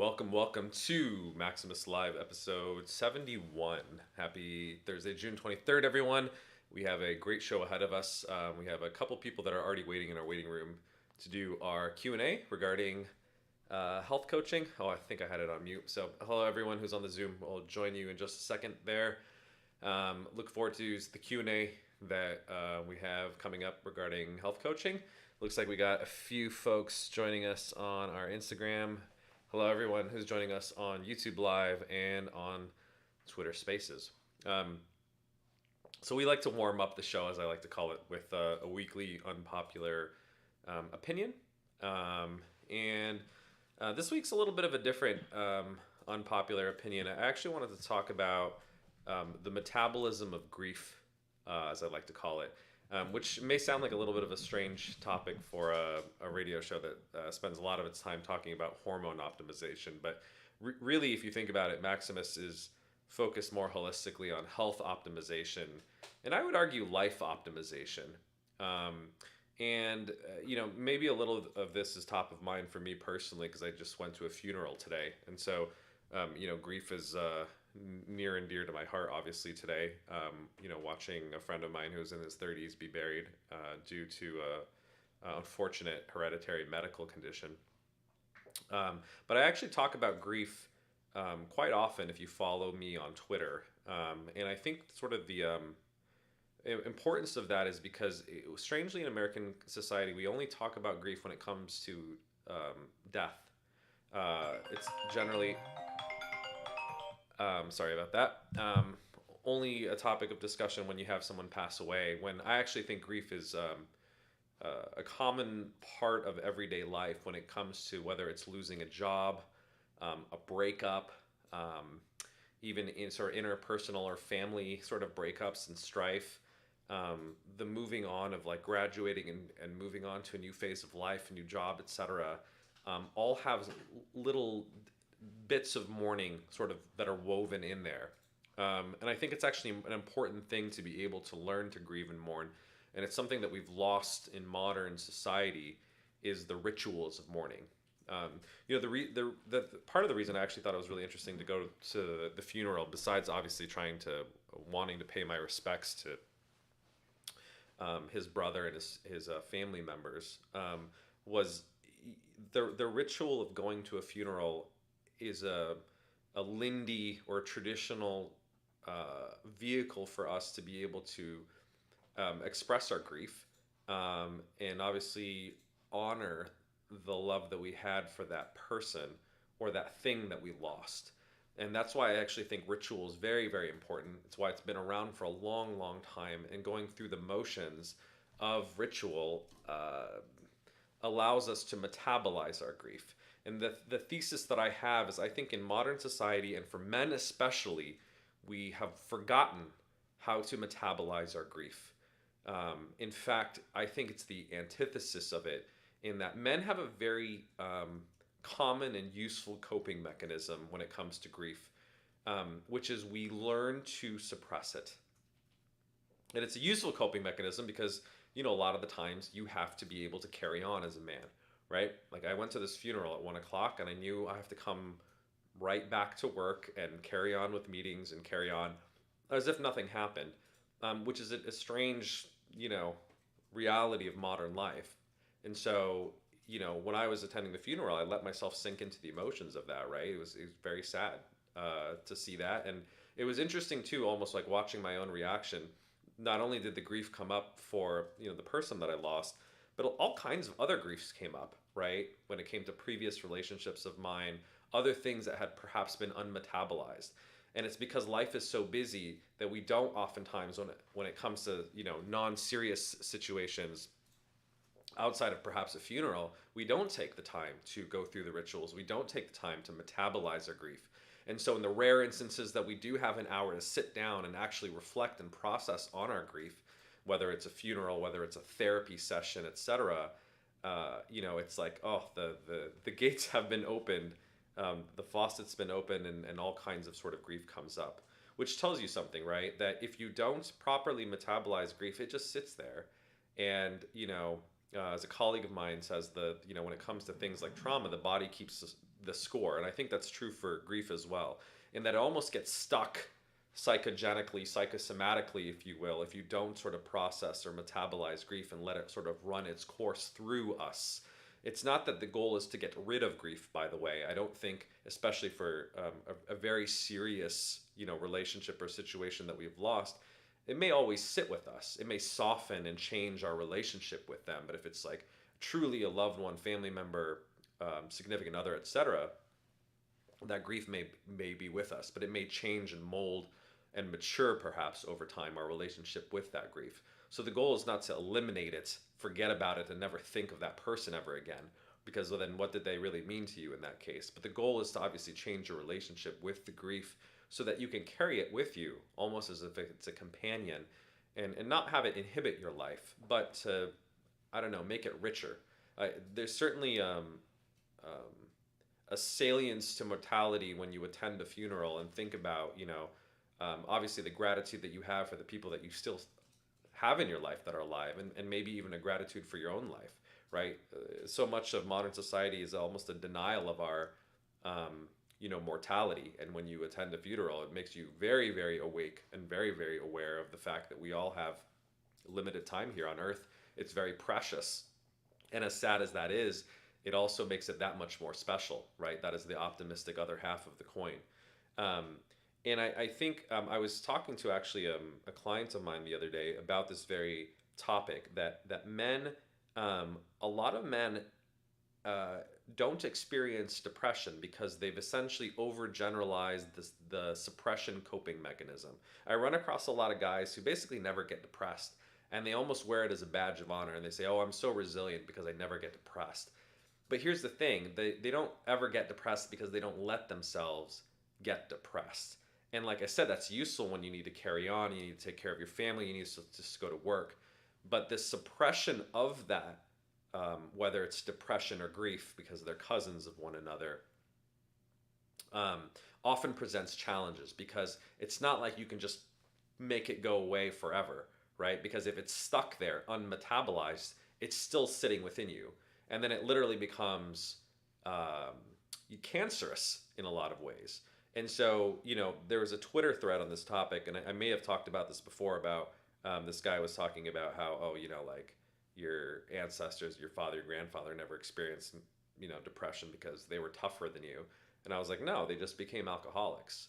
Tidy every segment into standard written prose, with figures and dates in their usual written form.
welcome to Maximus Live episode 71. Happy Thursday, June 23rd, everyone. We have a great show ahead of us. We have a couple people that are already waiting in our waiting room to do our Q&A regarding health coaching. Oh, I think I had it on mute. So hello, everyone who's on the Zoom. I'll join you in just a second there. Look forward to the Q&A that we have coming up regarding health coaching. Looks like we got a few folks joining us on our Instagram. Hello, everyone who's joining us on YouTube Live and on Twitter Spaces. So we like to warm up the show, as I like to call it, with a weekly unpopular opinion. And this week's a little bit of a different unpopular opinion. I actually wanted to talk about the metabolism of grief, as I like to call it. Which may sound like a little bit of a strange topic for a radio show that spends a lot of its time talking about hormone optimization. But really, if you think about it, Maximus is focused more holistically on health optimization, and I would argue life optimization. Maybe a little of this is top of mind for me personally because I just went to a funeral today. And so, grief is near and dear to my heart, obviously, today. Watching a friend of mine who's in his 30s be buried due to a unfortunate hereditary medical condition. But I actually talk about grief quite often if you follow me on Twitter. And I think sort of the importance of that is because, strangely, in American society, we only talk about grief when it comes to death. It's generally... sorry about that. Only a topic of discussion when you have someone pass away, when I actually think grief is a common part of everyday life when it comes to whether it's losing a job, a breakup, even in sort of interpersonal or family sort of breakups and strife, the moving on of like graduating and moving on to a new phase of life, a new job, etc. All have little bits of mourning sort of that are woven in there. And I think it's actually an important thing to be able to learn to grieve and mourn. And it's something that we've lost in modern society is the rituals of mourning. The part of the reason I actually thought it was really interesting to go to the funeral, besides obviously wanting to pay my respects to his brother and his family members, was the ritual of going to a funeral is a lindy or traditional vehicle for us to be able to express our grief and obviously honor the love that we had for that person or that thing that we lost. And that's why I actually think ritual is very, very important. It's why it's been around for a long, long time, and going through the motions of ritual allows us to metabolize our grief. And the thesis that I have is I think in modern society, and for men especially, we have forgotten how to metabolize our grief. In fact, I think it's the antithesis of it, in that men have a very common and useful coping mechanism when it comes to grief, which is we learn to suppress it. And it's a useful coping mechanism because, a lot of the times you have to be able to carry on as a man. Right? Like I went to this funeral at 1:00 and I knew I have to come right back to work and carry on with meetings and carry on as if nothing happened, which is a strange, reality of modern life. And so, when I was attending the funeral, I let myself sink into the emotions of that, right? It was very sad to see that. And it was interesting too, almost like watching my own reaction. Not only did the grief come up for, the person that I lost, but all kinds of other griefs came up, right? When it came to previous relationships of mine, other things that had perhaps been unmetabolized. And it's because life is so busy that we don't oftentimes, when it comes to, non-serious situations outside of perhaps a funeral, we don't take the time to go through the rituals. We don't take the time to metabolize our grief. And so in the rare instances that we do have an hour to sit down and actually reflect and process on our grief, whether it's a funeral, whether it's a therapy session, etc., it's like, the gates have been opened, the faucet's been opened, and all kinds of sort of grief comes up, which tells you something, right? That if you don't properly metabolize grief, it just sits there. And, as a colleague of mine says, when it comes to things like trauma, the body keeps the score. And I think that's true for grief as well, in that it almost gets stuck psychogenically, psychosomatically, if you will, if you don't sort of process or metabolize grief and let it sort of run its course through us. It's not that the goal is to get rid of grief, by the way. I don't think, especially for a very serious, relationship or situation that we've lost, it may always sit with us. It may soften and change our relationship with them. But if it's like truly a loved one, family member, significant other, etc., that grief may be with us, but it may change and mold and mature perhaps over time, our relationship with that grief. So the goal is not to eliminate it, forget about it, and never think of that person ever again, because then what did they really mean to you in that case? But the goal is to obviously change your relationship with the grief so that you can carry it with you almost as if it's a companion, and not have it inhibit your life, but to, I don't know, make it richer. There's certainly a salience to mortality when you attend a funeral and think about, obviously the gratitude that you have for the people that you still have in your life that are alive, and maybe even a gratitude for your own life, right? So much of modern society is almost a denial of our, mortality. And when you attend a funeral, it makes you very, very awake and very, very aware of the fact that we all have limited time here on earth. It's very precious. And as sad as that is, it also makes it that much more special, right? That is the optimistic other half of the coin. And I think I was talking to actually a client of mine the other day about this very topic, that men, a lot of men don't experience depression because they've essentially overgeneralized the suppression coping mechanism. I run across a lot of guys who basically never get depressed, and they almost wear it as a badge of honor, and they say, oh, I'm so resilient because I never get depressed. But here's the thing, they don't ever get depressed because they don't let themselves get depressed. And like I said, that's useful when you need to carry on, you need to take care of your family, you need to just go to work. But the suppression of that, whether it's depression or grief, because they're cousins of one another, often presents challenges, because it's not like you can just make it go away forever, right? Because if it's stuck there, unmetabolized, it's still sitting within you. And then it literally becomes cancerous in a lot of ways. And so, there was a Twitter thread on this topic, and I may have talked about this before, about this guy was talking about how, like your ancestors, your father, your grandfather never experienced, depression because they were tougher than you. And I was like, no, they just became alcoholics,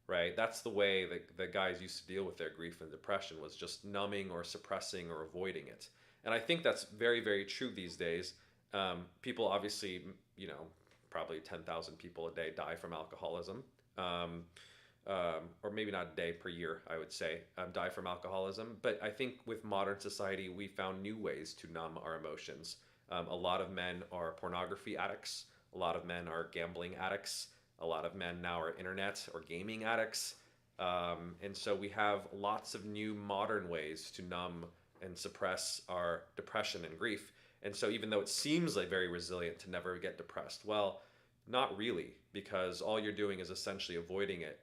right? That's the way that the guys used to deal with their grief and depression, was just numbing or suppressing or avoiding it. And I think that's very, very true these days. People obviously, probably 10,000 people a day die from alcoholism. Or maybe not a day, per year, I would say, die from alcoholism. But I think with modern society, we found new ways to numb our emotions. A lot of men are pornography addicts. A lot of men are gambling addicts. A lot of men now are internet or gaming addicts. And so we have lots of new modern ways to numb and suppress our depression and grief. And so even though it seems like very resilient to never get depressed, well, not really, because all you're doing is essentially avoiding it.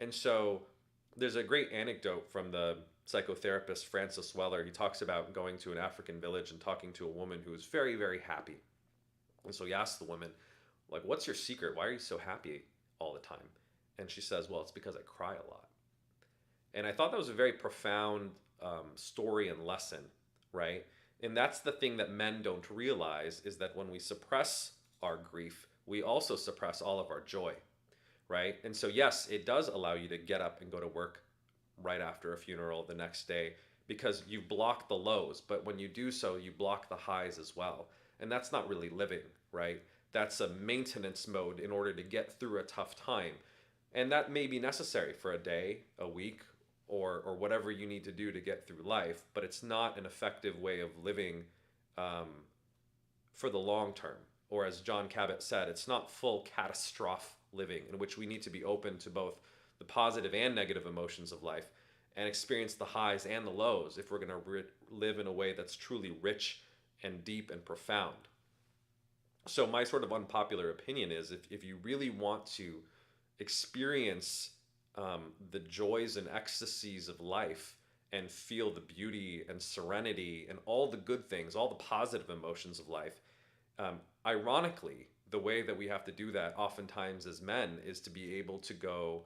And so there's a great anecdote from the psychotherapist Francis Weller. He talks about going to an African village and talking to a woman who was very, very happy. And so he asks the woman, like, what's your secret? Why are you so happy all the time? And she says, well, it's because I cry a lot. And I thought that was a very profound story and lesson, right? And that's the thing that men don't realize, is that when we suppress our grief, we also suppress all of our joy, right? And so, yes, it does allow you to get up and go to work right after a funeral the next day, because you block the lows. But when you do so, you block the highs as well. And that's not really living, right? That's a maintenance mode in order to get through a tough time. And that may be necessary for a day, a week, or whatever you need to do to get through life. But it's not an effective way of living for the long term. Or as John Cabot said, it's not full catastrophe living, in which we need to be open to both the positive and negative emotions of life and experience the highs and the lows if we're going to live in a way that's truly rich and deep and profound. So my sort of unpopular opinion is, if you really want to experience the joys and ecstasies of life and feel the beauty and serenity and all the good things, all the positive emotions of life, ironically, the way that we have to do that oftentimes as men is to be able to go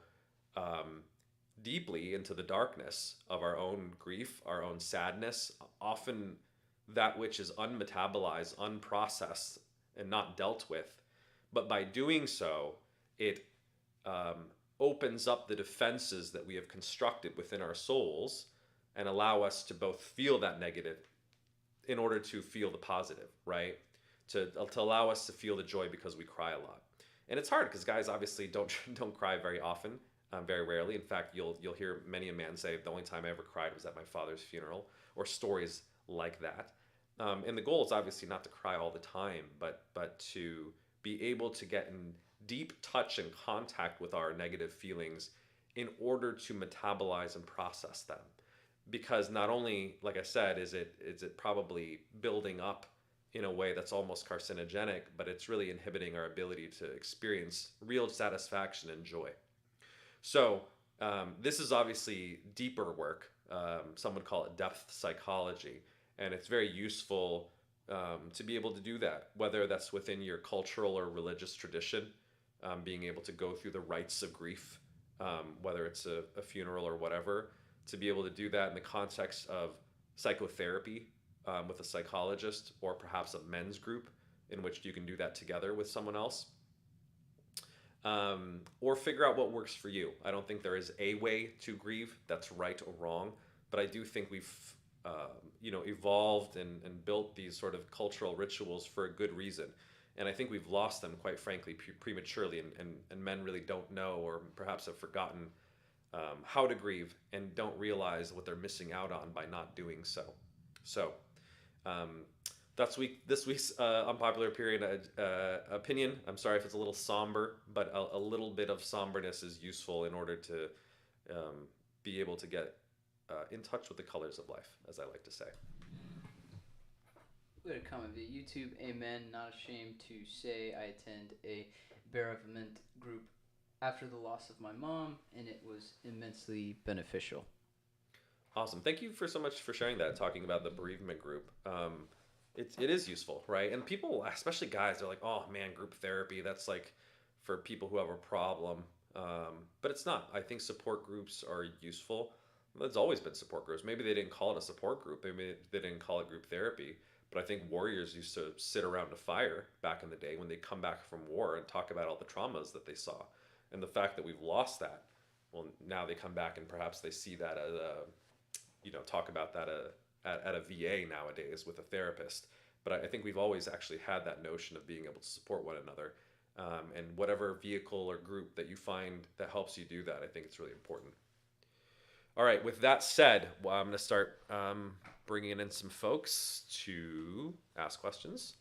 deeply into the darkness of our own grief, our own sadness, often that which is unmetabolized, unprocessed, and not dealt with. But by doing so, it opens up the defenses that we have constructed within our souls and allow us to both feel that negative in order to feel the positive, right? To allow us to feel the joy because we cry a lot. And it's hard because guys obviously don't cry very often, very rarely. In fact, you'll hear many a man say the only time I ever cried was at my father's funeral, or stories like that. And the goal is obviously not to cry all the time, but to be able to get in deep touch and contact with our negative feelings in order to metabolize and process them. Because not only, like I said, is it probably building up in a way that's almost carcinogenic, but it's really inhibiting our ability to experience real satisfaction and joy. So this is obviously deeper work. Some would call it depth psychology, and it's very useful to be able to do that, whether that's within your cultural or religious tradition, being able to go through the rites of grief, whether it's a funeral or whatever, to be able to do that in the context of psychotherapy with a psychologist, or perhaps a men's group in which you can do that together with someone else. Or figure out what works for you. I don't think there is a way to grieve that's right or wrong, but I do think we've evolved and built these sort of cultural rituals for a good reason. And I think we've lost them, quite frankly, prematurely, and men really don't know, or perhaps have forgotten how to grieve and don't realize what they're missing out on by not doing so. So that's this week's unpopular opinion. I'm sorry if it's a little somber, but a little bit of somberness is useful in order to be able to get in touch with the colors of life, as I like to say. We had a comment via YouTube. Amen. Not ashamed to say I attend a bereavement group after the loss of my mom, and it was immensely beneficial. Awesome. Thank you so much for sharing that, talking about the bereavement group. It is useful, right? And people, especially guys, they're like, oh man, group therapy, that's like for people who have a problem. But it's not. I think support groups are useful. There's always been support groups. Maybe they didn't call it a support group. Maybe they didn't call it group therapy. But I think warriors used to sit around a fire back in the day when they come back from war and talk about all the traumas that they saw. And the fact that we've lost that, well, now they come back and perhaps they see that as talk about that at a VA nowadays with a therapist. But I think we've always actually had that notion of being able to support one another. And whatever vehicle or group that you find that helps you do that, I think it's really important. All right, with that said, I'm going to start bringing in some folks to ask questions.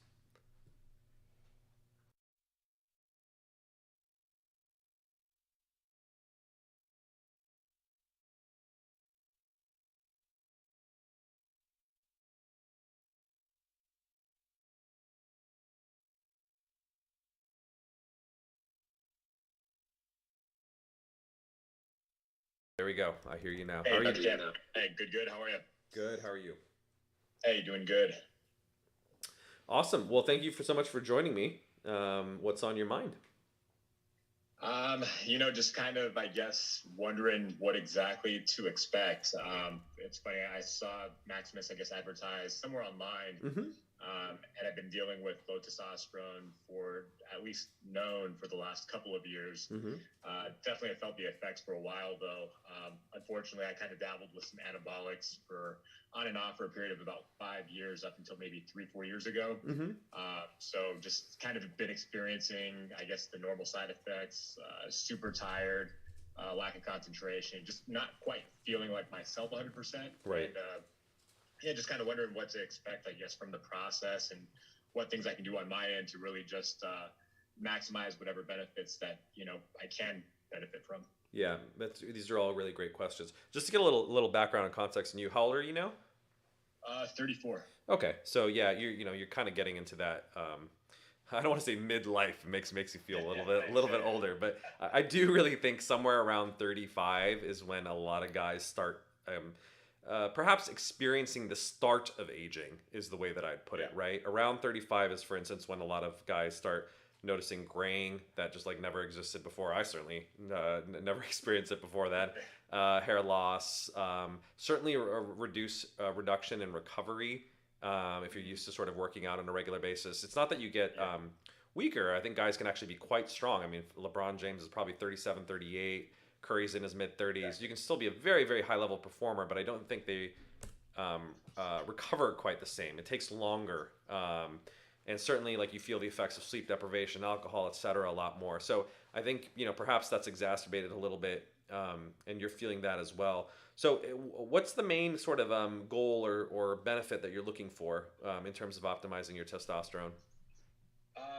There we go. I hear you now. Hey, Dr. Jana. Hey, good. How are you? Good. How are you? Hey, doing good. Awesome. Well, thank you so much for joining me. What's on your mind? Just kind of, I guess, wondering what exactly to expect. It's funny, I saw Maximus, I guess, advertised somewhere online, Mm-hmm. and I've been dealing with low testosterone for at least known for the last couple of years. Mm-hmm. Definitely I felt the effects for a while, though. Unfortunately, I kind of dabbled with some anabolics for on and off for a period of about 5 years, up until maybe 3-4 years ago. Mm-hmm. So just kind of been experiencing, I guess, the normal side effects, super tired, lack of concentration, just not quite feeling like myself 100%. Right. And just kind of wondering what to expect, I guess, from the process, and what things I can do on my end to really just maximize whatever benefits that, I can benefit from. Yeah, these are all really great questions. Just to get a little background and context on you, how old are you now? 34. Okay, so yeah, you're kind of getting into that. I don't want to say midlife. Makes you feel a little bit older, but I do really think somewhere around 35 is when a lot of guys start perhaps experiencing the start of aging, is the way that I'd put it, right? Around 35 is, for instance, when a lot of guys start noticing graying that just like never existed before. I certainly never experienced it before that. Hair loss, certainly reduction in recovery. If you're used to sort of working out on a regular basis, it's not that you get weaker. I think guys can actually be quite strong. I mean, LeBron James is probably 37, 38. Curry's in his mid 30s. Yeah. You can still be a very, very high level performer, but I don't think they recover quite the same. It takes longer. And certainly, like, you feel the effects of sleep deprivation, alcohol, etc., a lot more. So I think, perhaps that's exacerbated a little bit, and you're feeling that as well. So what's the main sort of goal or benefit that you're looking for in terms of optimizing your testosterone?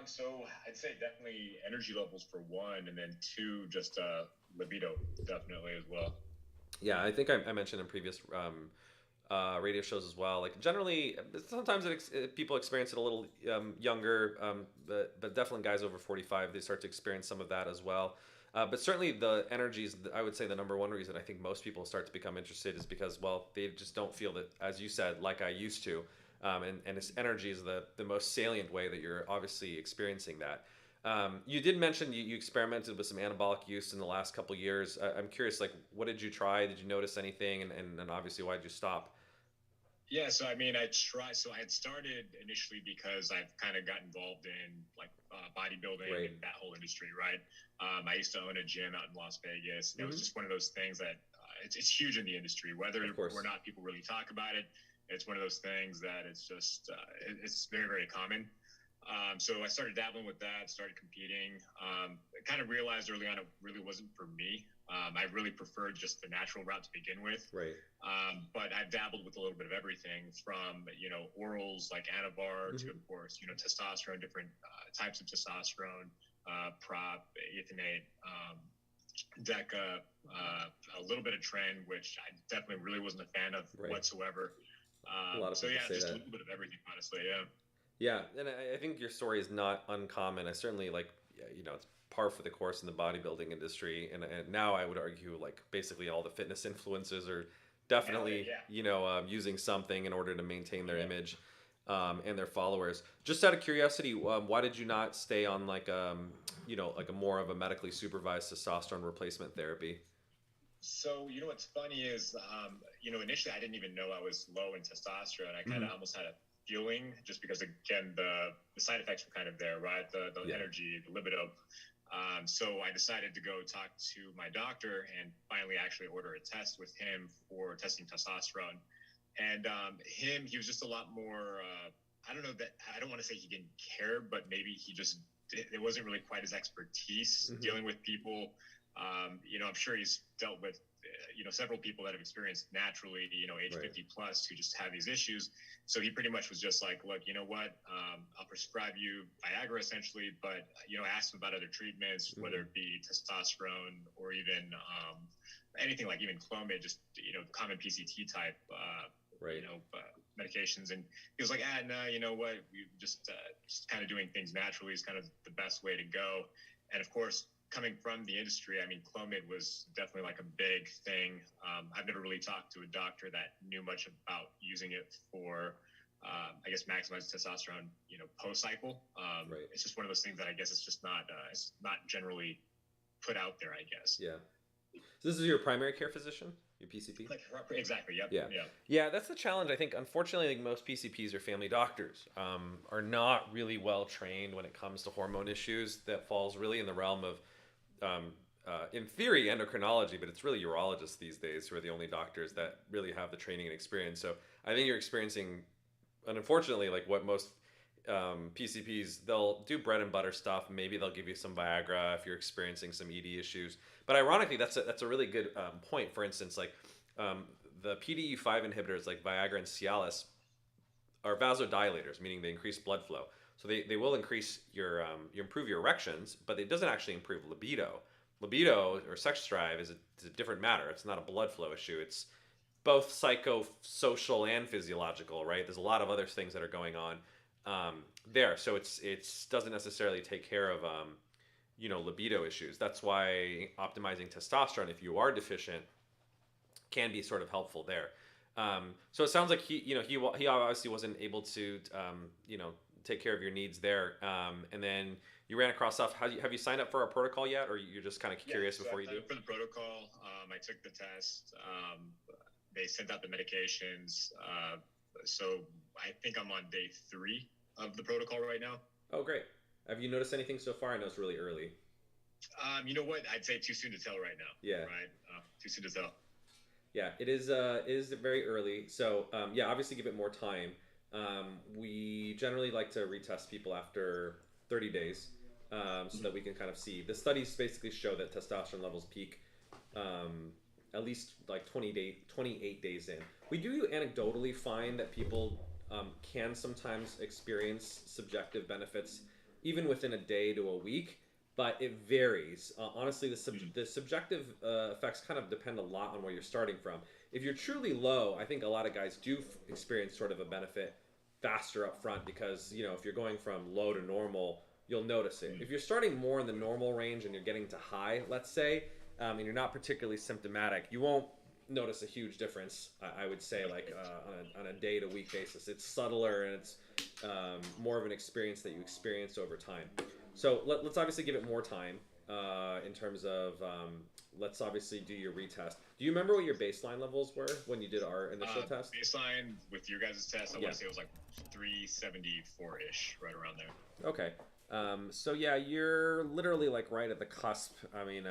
So I'd say definitely energy levels for one, and then two, just libido definitely as well. Yeah, I think I mentioned in previous radio shows as well. Like, generally, sometimes people experience it a little younger, but definitely guys over 45, they start to experience some of that as well. But certainly the energy is, I would say, the number one reason I think most people start to become interested is because, well, they just don't feel that, as you said, like I used to. And its energy is the most salient way that you're obviously experiencing that. You did mention you experimented with some anabolic use in the last couple of years. I'm curious, like, what did you try? Did you notice anything? And obviously, why did you stop? Yeah, so I mean, So I had started initially because I've kind of got involved in like bodybuilding Right. and that whole industry, right? I used to own a gym out in Las Vegas. And It was just one of those things that it's huge in the industry, whether or not people really talk about it. It's one of those things that it's just it's very, very common. So I started dabbling with that, started competing. I kind of realized early on it really wasn't for me. I really preferred just the natural route to begin with. Right. But I've dabbled with a little bit of everything from, orals like Anavar to, of course, testosterone, different types of testosterone, prop, ethionate, Deca, a little bit of Tren, which I definitely really wasn't a fan of whatsoever. A lot of people say just that. a little bit of everything, honestly. Yeah. Yeah, and I think your story is not uncommon. I certainly it's par for the course in the bodybuilding industry, and now I would argue like basically all the fitness influencers are definitely using something in order to maintain their image and their followers. Just out of curiosity, why did you not stay on like a more of a medically supervised testosterone replacement therapy? So, what's funny is, initially I didn't even know I was low in testosterone. I kind of almost had a feeling just because, again, the side effects were kind of there, right? The energy, the libido. So I decided to go talk to my doctor and finally actually order a test with him for testing testosterone. And he was just a lot more, I don't want to say he didn't care, but maybe it wasn't really quite his expertise dealing with people. I'm sure he's dealt with, several people that have experienced naturally, age 50 plus who just have these issues. So he pretty much was just like, look, you know what, I'll prescribe you Viagra essentially, but, I asked him about other treatments, whether it be testosterone or even anything like even Clomid, just, common PCT type, medications. And he was like, no, you know what, we just kind of doing things naturally is kind of the best way to go. And of course, coming from the industry, I mean, Clomid was definitely like a big thing. I've never really talked to a doctor that knew much about using it for, I guess, maximize testosterone, post-cycle. It's just one of those things that I guess it's not generally put out there, I guess. Yeah. So this is your primary care physician, your PCP? Exactly. Yep. Yeah, that's the challenge. I think, unfortunately, like most PCPs or family doctors are not really well trained when it comes to hormone issues. That falls really in the realm of in theory, endocrinology, but it's really urologists these days who are the only doctors that really have the training and experience. So I think you're experiencing, and unfortunately, like what most PCPs, they'll do bread and butter stuff. Maybe they'll give you some Viagra if you're experiencing some ED issues. But ironically, that's a really good point. For instance, like the PDE5 inhibitors like Viagra and Cialis are vasodilators, meaning they increase blood flow. So they will increase you improve your erections, but it doesn't actually improve libido. Libido or sex drive is a different matter. It's not a blood flow issue. It's both psychosocial and physiological, right? There's a lot of other things that are going on there. So it's doesn't necessarily take care of libido issues. That's why optimizing testosterone, if you are deficient, can be sort of helpful there. So it sounds like he obviously wasn't able to take care of your needs there. And then you ran across stuff. Have you signed up for our protocol yet, or you're just kind of curious so before I you signed do? up for the protocol. I took the test. They sent out the medications. So I think I'm on day 3 of the protocol right now. Oh, great. Have you noticed anything so far? I know it's really early. You know what? I'd say too soon to tell right now. Yeah. Right. Too soon to tell. Yeah, it is. It is very early. So yeah, obviously give it more time. We generally like to retest people after 30 days, so that we can kind of see. The studies basically show that testosterone levels peak at least like 28 days in. We do anecdotally find that people can sometimes experience subjective benefits even within a day to a week, but it varies. Honestly, the subjective effects kind of depend a lot on where you're starting from. If you're truly low, I think a lot of guys do experience sort of a benefit faster up front because, if you're going from low to normal, you'll notice it. If you're starting more in the normal range and you're getting to high, let's say, and you're not particularly symptomatic, you won't notice a huge difference. I would say, like on a day to week basis, it's subtler and it's more of an experience that you experience over time. So let's obviously give it more time in terms of let's obviously do your retest. Do you remember what your baseline levels were when you did our initial test? Baseline with your guys' test, I want to say it was like 374-ish, right around there. Okay. So yeah, you're literally like right at the cusp. I mean,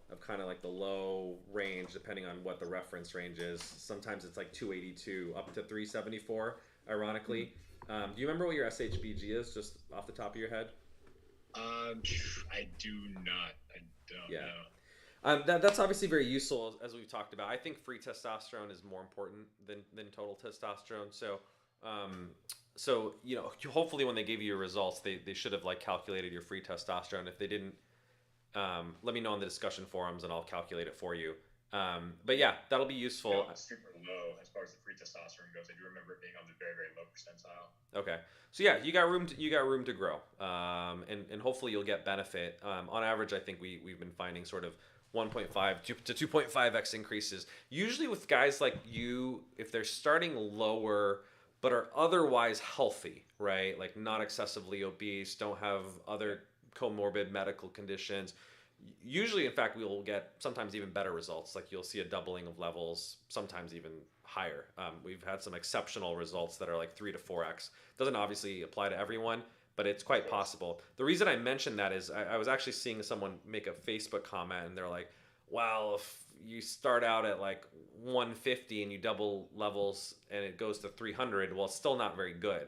of kind of like the low range, depending on what the reference range is. Sometimes it's like 282 up to 374, ironically. Do you remember what your SHBG is, just off the top of your head? I do not. I don't know. That's obviously very useful, as we've talked about. I think free testosterone is more important than total testosterone. So hopefully when they gave you your results, they should have like calculated your free testosterone. If they didn't, let me know on the discussion forums and I'll calculate it for you. But yeah, that'll be useful. Yeah, it's super low as far as the free testosterone goes. I do remember it being on the very, very low percentile. Okay, so yeah, you got room to grow, and hopefully you'll get benefit. On average, I think we've been finding sort of 1.5 to 2.5x increases. Usually with guys like you, if they're starting lower but are otherwise healthy, right? Like not excessively obese, don't have other comorbid medical conditions. Usually, in fact, we will get sometimes even better results. Like you'll see a doubling of levels, sometimes even higher. We've had some exceptional results that are like 3 to 4x. Doesn't obviously apply to everyone, but it's quite possible. The reason I mentioned that is I was actually seeing someone make a Facebook comment and they're like, well, if you start out at like 150 and you double levels and it goes to 300, well, it's still not very good.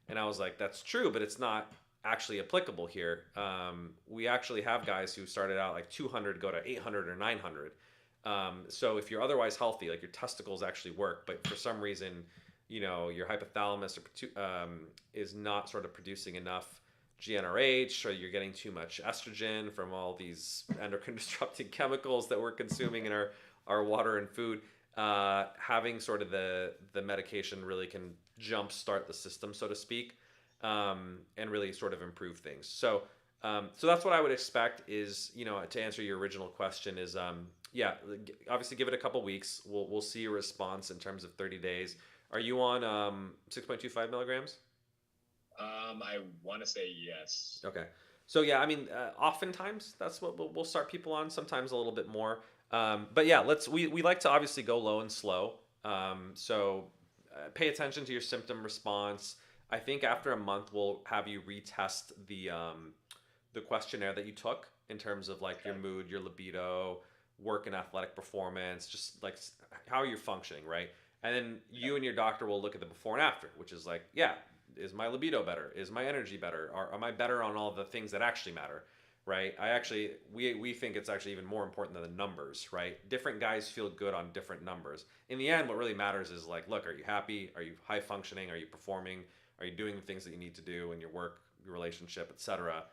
And I was like, that's true, but it's not actually applicable here. We actually have guys who started out like 200 go to 800 or 900. So if you're otherwise healthy, like your testicles actually work, but for some reason, your hypothalamus is not sort of producing enough GnRH, or you're getting too much estrogen from all these endocrine disrupting chemicals that we're consuming in our water and food. Having sort of the medication really can jumpstart the system, so to speak, and really sort of improve things. So that's what I would expect is, to answer your original question is, obviously give it a couple weeks. We'll see your response in terms of 30 days. Are you on 6.25 milligrams? I want to say yes. Okay. So yeah, I mean, oftentimes that's what we'll start people on. Sometimes a little bit more. But yeah, we like to obviously go low and slow. So pay attention to your symptom response. I think after a month we'll have you retest the questionnaire that you took in terms of like your mood, your libido, work and athletic performance, just like how you're functioning, right? And then you and your doctor will look at the before and after, which is like, yeah, is my libido better? Is my energy better? Am I better on all the things that actually matter, right? We think it's actually even more important than the numbers, right? Different guys feel good on different numbers. In the end, what really matters is like, look, are you happy? Are you high functioning? Are you performing? Are you doing the things that you need to do in your work, your relationship, etc.?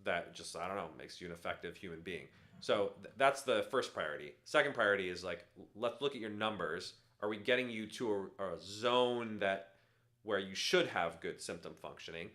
That just, I don't know, makes you an effective human being. So that's the first priority. Second priority is like, let's look at your numbers. Are we getting you to a zone where you should have good symptom functioning?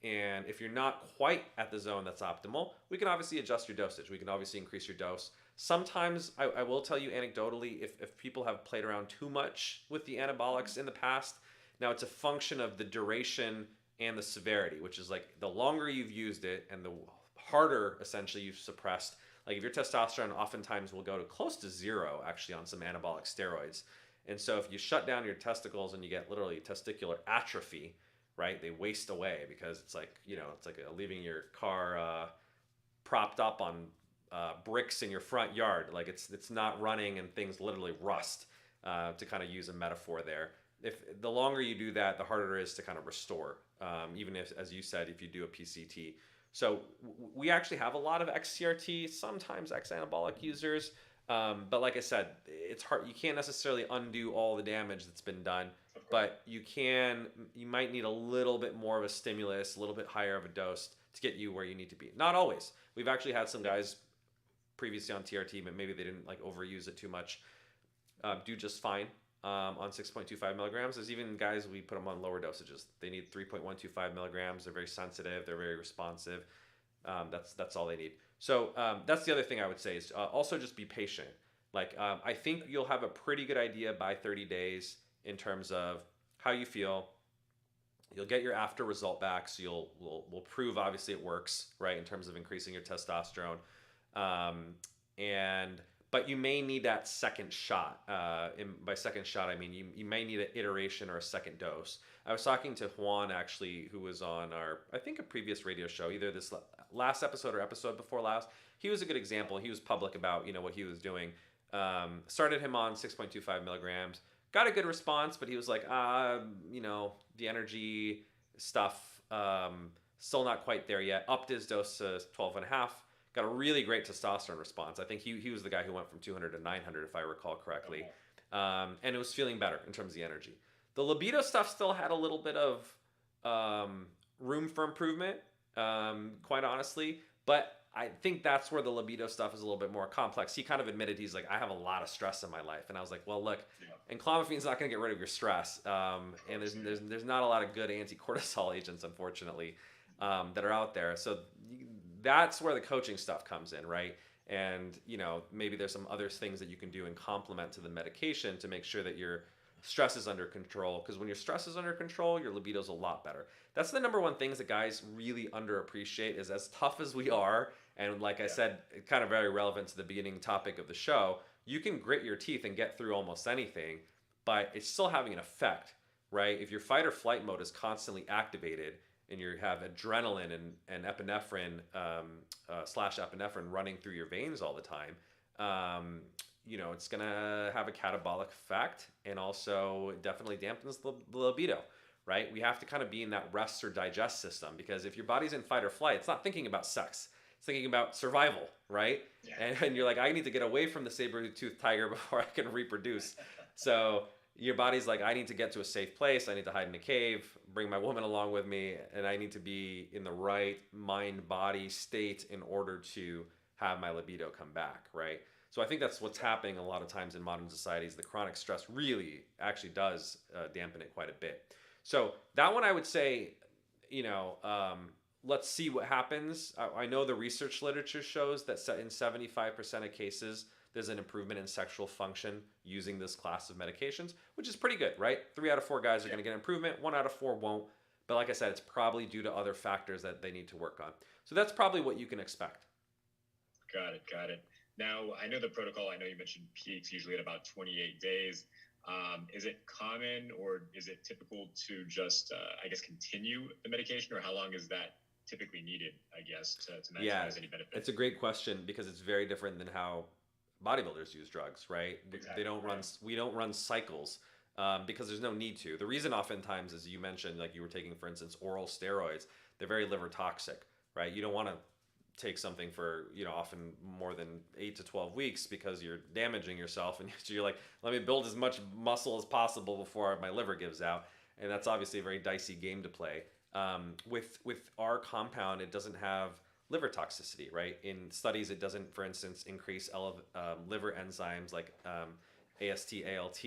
And if you're not quite at the zone that's optimal, we can obviously adjust your dosage. We can obviously increase your dose. Sometimes, I will tell you anecdotally, if people have played around too much with the anabolics in the past, now it's a function of the duration and the severity, which is like the longer you've used it and the harder essentially you've suppressed. Like if your testosterone oftentimes will go to close to zero actually on some anabolic steroids. And so if you shut down your testicles and you get literally testicular atrophy, right? They waste away because it's like, it's like leaving your car propped up on bricks in your front yard. Like it's not running and things literally rust, to kind of use a metaphor there. If the longer you do that, the harder it is to kind of restore, even if, as you said, if you do a PCT. So we actually have a lot of XCRT, sometimes X-anabolic users. But like I said, it's hard. You can't necessarily undo all the damage that's been done, but you might need a little bit more of a stimulus, a little bit higher of a dose to get you where you need to be. Not always. We've actually had some guys previously on TRT, but maybe they didn't like overuse it too much, do just fine on 6.25 milligrams. There's even guys, we put them on lower dosages. They need 3.125 milligrams. They're very sensitive. They're very responsive. That's all they need. So that's the other thing I would say is also just be patient. Like I think you'll have a pretty good idea by 30 days in terms of how you feel. You'll get your after result back, so we'll prove obviously it works, right, in terms of increasing your testosterone. But you may need that second shot. By second shot, I mean you may need an iteration or a second dose. I was talking to Juan, actually, who was on I think a previous radio show, either this last episode or episode before last. He was a good example. He was public about, what he was doing. Started him on 6.25 milligrams. Got a good response, but he was like, the energy stuff, still not quite there yet. Upped his dose to 12.5. Got a really great testosterone response. I think he was the guy who went from 200 to 900, if I recall correctly. And it was feeling better in terms of the energy. The libido stuff still had a little bit of room for improvement, quite honestly. But I think that's where the libido stuff is a little bit more complex. He kind of admitted, he's like, I have a lot of stress in my life. And I was like, well, look, and clomifene's not going to get rid of your stress. And there's not a lot of good anti-cortisol agents, unfortunately, that are out there. So that's where the coaching stuff comes in, right? And, maybe there's some other things that you can do in complement to the medication to make sure that your stress is under control. Because when your stress is under control, your libido's a lot better. That's the number one things that guys really underappreciate is as tough as we are. And like I said, kind of very relevant to the beginning topic of the show, you can grit your teeth and get through almost anything, but it's still having an effect, right? If your fight or flight mode is constantly activated and you have adrenaline and epinephrine slash epinephrine running through your veins all the time, it's going to have a catabolic effect and also definitely dampens the libido, right? We have to kind of be in that rest or digest system because if your body's in fight or flight, it's not thinking about sex. It's thinking about survival, right? Yeah. And you're like, I need to get away from the saber-toothed tiger before I can reproduce. So your body's like, I need to get to a safe place. I need to hide in a cave, bring my woman along with me, and I need to be in the right mind-body state in order to have my libido come back, right? So I think that's what's happening a lot of times in modern societies. The chronic stress really actually does dampen it quite a bit. So that one I would say, let's see what happens. I know the research literature shows that in 75% of cases, there's an improvement in sexual function using this class of medications, which is pretty good, right? 3 out of 4 guys are going to get improvement. 1 out of 4 won't. But like I said, it's probably due to other factors that they need to work on. So that's probably what you can expect. Got it. Now, I know the protocol, I know you mentioned peaks usually at about 28 days. Is it common or is it typical to just, continue the medication, or how long is that typically needed, to maximize any benefit? It's a great question because it's very different than how bodybuilders use drugs, right? Exactly. We don't run cycles because there's no need to. The reason oftentimes, as you mentioned, like you were taking, for instance, oral steroids, they're very liver toxic, right? You don't want to take something for, often more than 8 to 12 weeks because you're damaging yourself. And so you're like, let me build as much muscle as possible before my liver gives out. And that's obviously a very dicey game to play. With our compound, it doesn't have liver toxicity, right? In studies, it doesn't, for instance, increase liver enzymes like AST, ALT.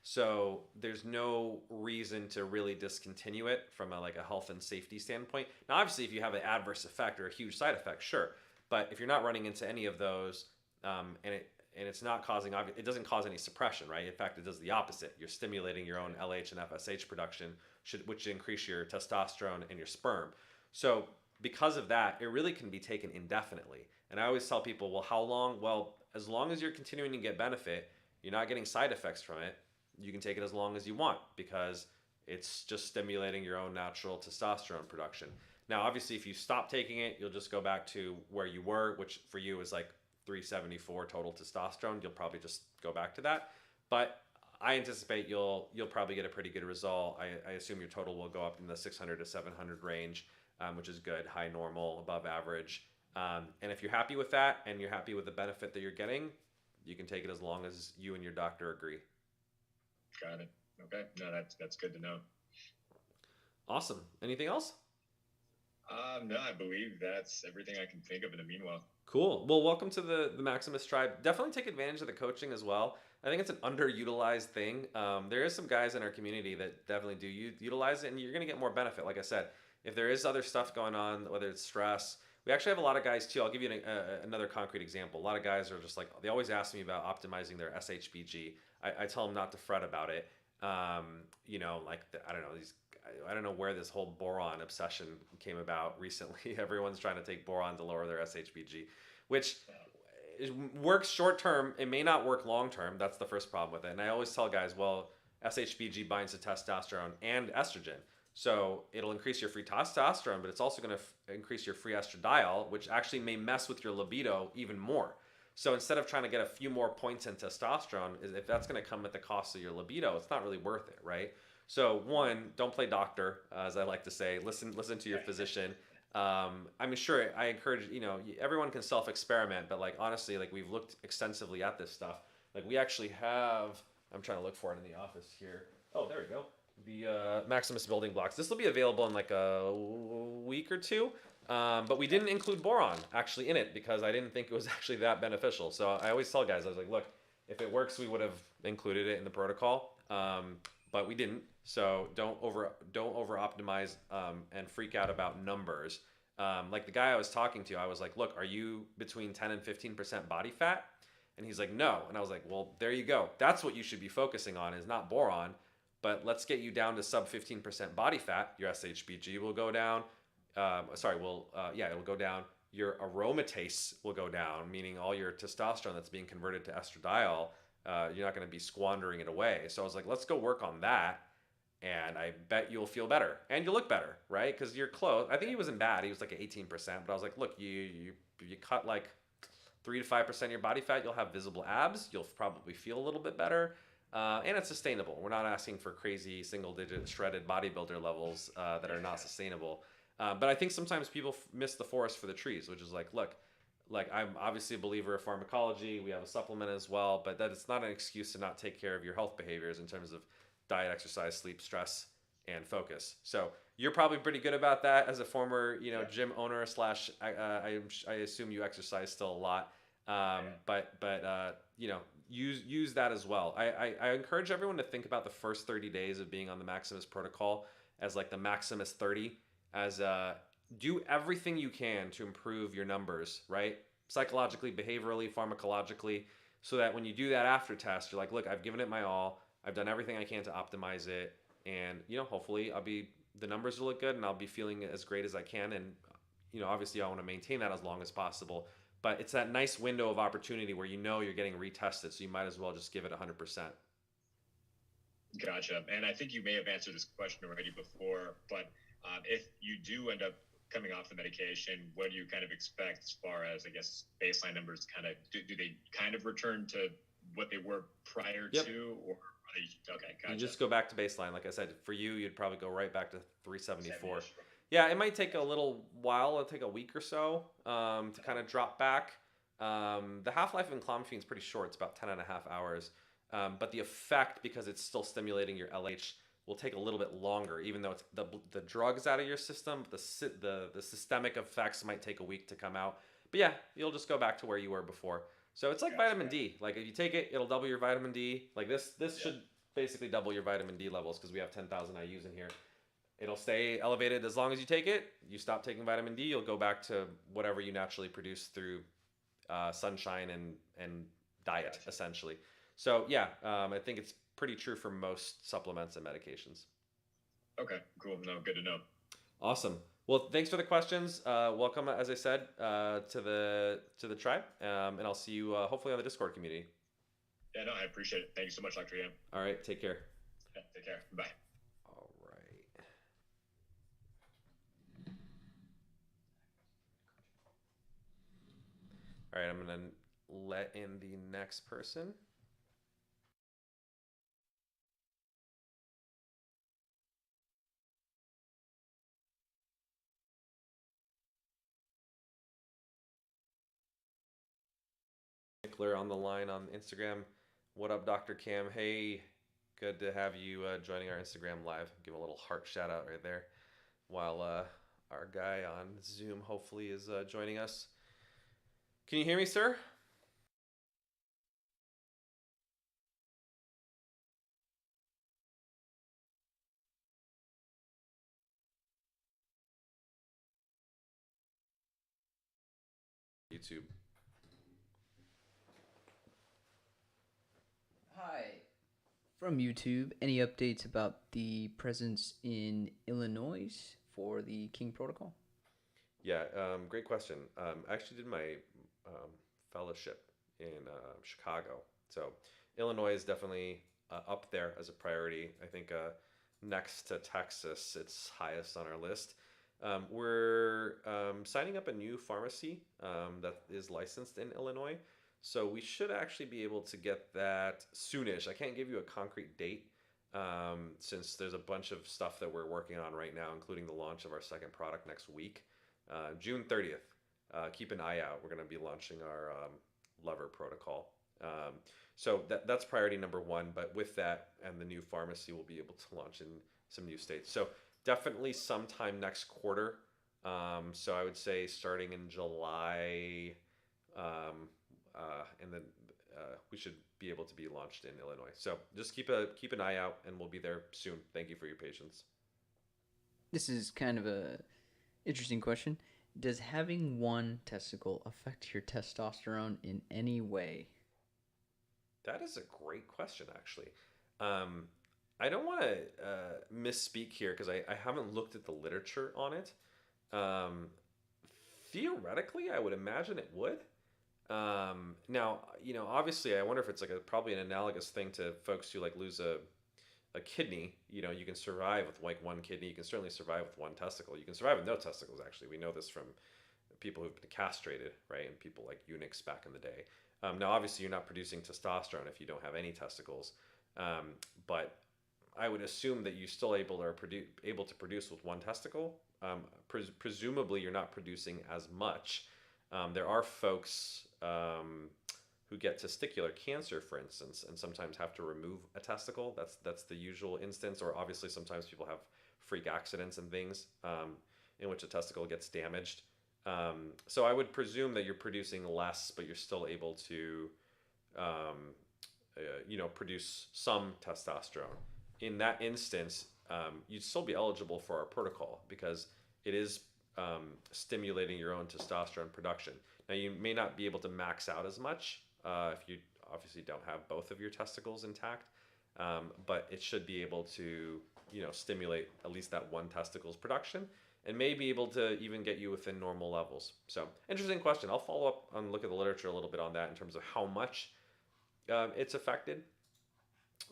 So there's no reason to really discontinue it from a health and safety standpoint. Now, obviously, if you have an adverse effect or a huge side effect, sure. But if you're not running into any of those, and and it's not causing, it doesn't cause any suppression, right? In fact, it does the opposite. You're stimulating your own LH and FSH production, which increase your testosterone and your sperm. So because of that, it really can be taken indefinitely. And I always tell people, well, how long? Well, as long as you're continuing to get benefit, you're not getting side effects from it, you can take it as long as you want, because it's just stimulating your own natural testosterone production. Now, obviously, if you stop taking it, you'll just go back to where you were, which for you is like 374 total testosterone. You'll probably just go back to that. But I anticipate you'll probably get a pretty good result. I assume your total will go up in the 600 to 700 range, which is good, high normal, above average. And if you're happy with that and you're happy with the benefit that you're getting, you can take it as long as you and your doctor agree. Got it. Okay. No, that's good to know. Awesome. Anything else? No, I believe that's everything I can think of in the meanwhile. Cool. Well, welcome to the Maximus tribe. Definitely take advantage of the coaching as well. I think it's an underutilized thing. There is some guys in our community that definitely do utilize it, and you're going to get more benefit. Like I said, if there is other stuff going on, whether it's stress, we actually have a lot of guys too. I'll give you another concrete example. A lot of guys are just like, they always ask me about optimizing their SHBG. I tell them not to fret about it. Like I don't know where this whole boron obsession came about recently. Everyone's trying to take boron to lower their SHBG, which works short term. It may not work long term. That's the first problem with it. And I always tell guys, well, SHBG binds to testosterone and estrogen. So it'll increase your free testosterone, but it's also going to increase your free estradiol, which actually may mess with your libido even more. So instead of trying to get a few more points in testosterone, if that's going to come at the cost of your libido, it's not really worth it, right? So one, don't play doctor, as I like to say. Listen to your physician. I'm sure I encourage, everyone can self-experiment, but like honestly, like we've looked extensively at this stuff. Like we actually have, I'm trying to look for it in the office here. Oh, there we go. The Maximus building blocks. This will be available in like a week or two. But we didn't include boron actually in it because I didn't think it was actually that beneficial. So I always tell guys, I was like, look, if it works, we would have included it in the protocol. But we didn't. So don't over optimize and freak out about numbers. Like the guy I was talking to, I was like, look, are you between 10 and 15% body fat? And he's like, no. And I was like, well, there you go. That's what you should be focusing on, is not boron, but let's get you down to sub 15% body fat. Your SHBG will go down. It'll go down. Your aromatase will go down, meaning all your testosterone that's being converted to estradiol, you're not going to be squandering it away. So I was like, let's go work on that, and I bet you'll feel better and you'll look better, right? Because you're close. I think he wasn't bad. He was like at 18%, but I was like, look, you cut like 3 to 5% of your body fat, you'll have visible abs. You'll probably feel a little bit better. And it's sustainable. We're not asking for crazy single-digit shredded bodybuilder levels that are not sustainable. But I think sometimes people miss the forest for the trees, which is like, look, like I'm obviously a believer of pharmacology. We have a supplement as well, but that it's not an excuse to not take care of your health behaviors in terms of diet, exercise, sleep, stress, and focus. So you're probably pretty good about that as a former, gym owner slash. I assume you exercise still a lot, but use that as well. I encourage everyone to think about the first 30 days of being on the Maximus protocol as like the Maximus 30. As do everything you can to improve your numbers, right? Psychologically, behaviorally, pharmacologically, so that when you do that after test, you're like, look, I've given it my all. I've done everything I can to optimize it. And, hopefully the numbers will look good and I'll be feeling as great as I can. And, obviously I want to maintain that as long as possible. But it's that nice window of opportunity where you're getting retested, so you might as well just give it 100%. Gotcha. And I think you may have answered this question already before, but if you do end up coming off the medication, what do you kind of expect as far as, I guess, baseline numbers? Kind of do they kind of return to what they were prior to, or are they okay? Gotcha. You just go back to baseline. Like I said, for you, you'd probably go right back to 374. Yeah, it might take a little while. It'll take a week or so to kind of drop back. The half-life of clomiphene is pretty short. It's about 10 and a half hours. But the effect, because it's still stimulating your LH, will take a little bit longer, even though it's the drug's out of your system. The systemic effects might take a week to come out. But yeah, you'll just go back to where you were before. So it's like vitamin D. Like if you take it, it'll double your vitamin D. Like this should basically double your vitamin D levels because we have 10,000 IUs in here. It'll stay elevated as long as you take it. You stop taking vitamin D, you'll go back to whatever you naturally produce through sunshine and diet, Gotcha. essentially. So yeah, I think it's pretty true for most supplements and medications. Okay, cool. No, good to know. Awesome. Well, thanks for the questions. Welcome, as I said, to the tribe, and I'll see you hopefully on the Discord community. Yeah, no, I appreciate it. Thank you so much, Dr. Yam. All right, take care. Yeah, take care. Bye. All right. All right, I'm gonna let in the next person. Nickler on the line on Instagram. What up, Dr. Cam? Hey, good to have you joining our Instagram live. Give a little heart shout out right there while our guy on Zoom hopefully is joining us. Can you hear me, sir? YouTube. Hi. From YouTube, any updates about the presence in Illinois for the King Protocol? Yeah, great question. I actually did my fellowship in Chicago. So Illinois is definitely up there as a priority. I think next to Texas, it's highest on our list. We're signing up a new pharmacy that is licensed in Illinois. So we should actually be able to get that soonish. I can't give you a concrete date since there's a bunch of stuff that we're working on right now, including the launch of our second product next week. June 30th. Keep an eye out. We're going to be launching our Lover protocol. So that's priority number one. But with that and the new pharmacy, we'll be able to launch in some new states. So definitely sometime next quarter. So I would say starting in July, and then we should be able to be launched in Illinois. So just keep an eye out, and we'll be there soon. Thank you for your patience. This is kind of a interesting question. Does having one testicle affect your testosterone in any way? That is a great question, actually. I don't want to misspeak here because I haven't looked at the literature on it. Um, Theoretically, I would imagine it would. Now, obviously, I wonder if it's like probably an analogous thing to folks who like lose a kidney. You can survive with like one kidney. You can certainly survive with one testicle. You can survive with no testicles, actually. We know this from people who've been castrated, right? And people like eunuchs back in the day. Now, obviously, you're not producing testosterone if you don't have any testicles. But I would assume that you're still able to produce with one testicle. Presumably, you're not producing as much. There are folks who get testicular cancer, for instance, and sometimes have to remove a testicle. That's the usual instance. Or obviously, sometimes people have freak accidents and things in which a testicle gets damaged. So I would presume that you're producing less, but you're still able to, produce some testosterone. In that instance, you'd still be eligible for our protocol because it is stimulating your own testosterone production. Now, you may not be able to max out as much if you obviously don't have both of your testicles intact, but it should be able to, stimulate at least that one testicle's production and may be able to even get you within normal levels. So, interesting question. I'll follow up and look at the literature a little bit on that in terms of how much it's affected.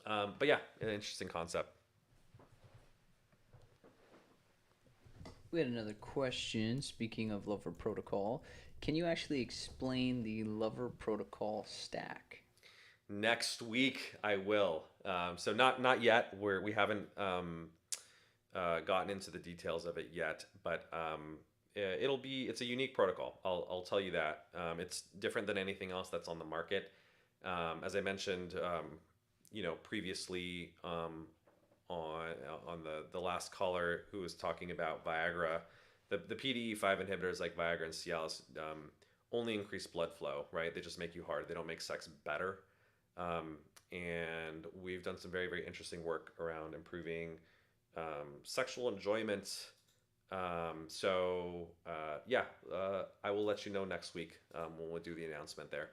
But yeah, an interesting concept. We had another question. Speaking of Lover Protocol, can you actually explain the Lover Protocol stack? Next week, I will. So not yet. We haven't gotten into the details of it yet, but it's a unique protocol. I'll tell you that. It's different than anything else that's on the market. As I mentioned, previously on the last caller who was talking about Viagra, the PDE5 inhibitors like Viagra and Cialis only increase blood flow, right? They just make you hard. They don't make sex better. And we've done some very, very interesting work around improving sexual enjoyment. I will let you know next week when we'll do the announcement there.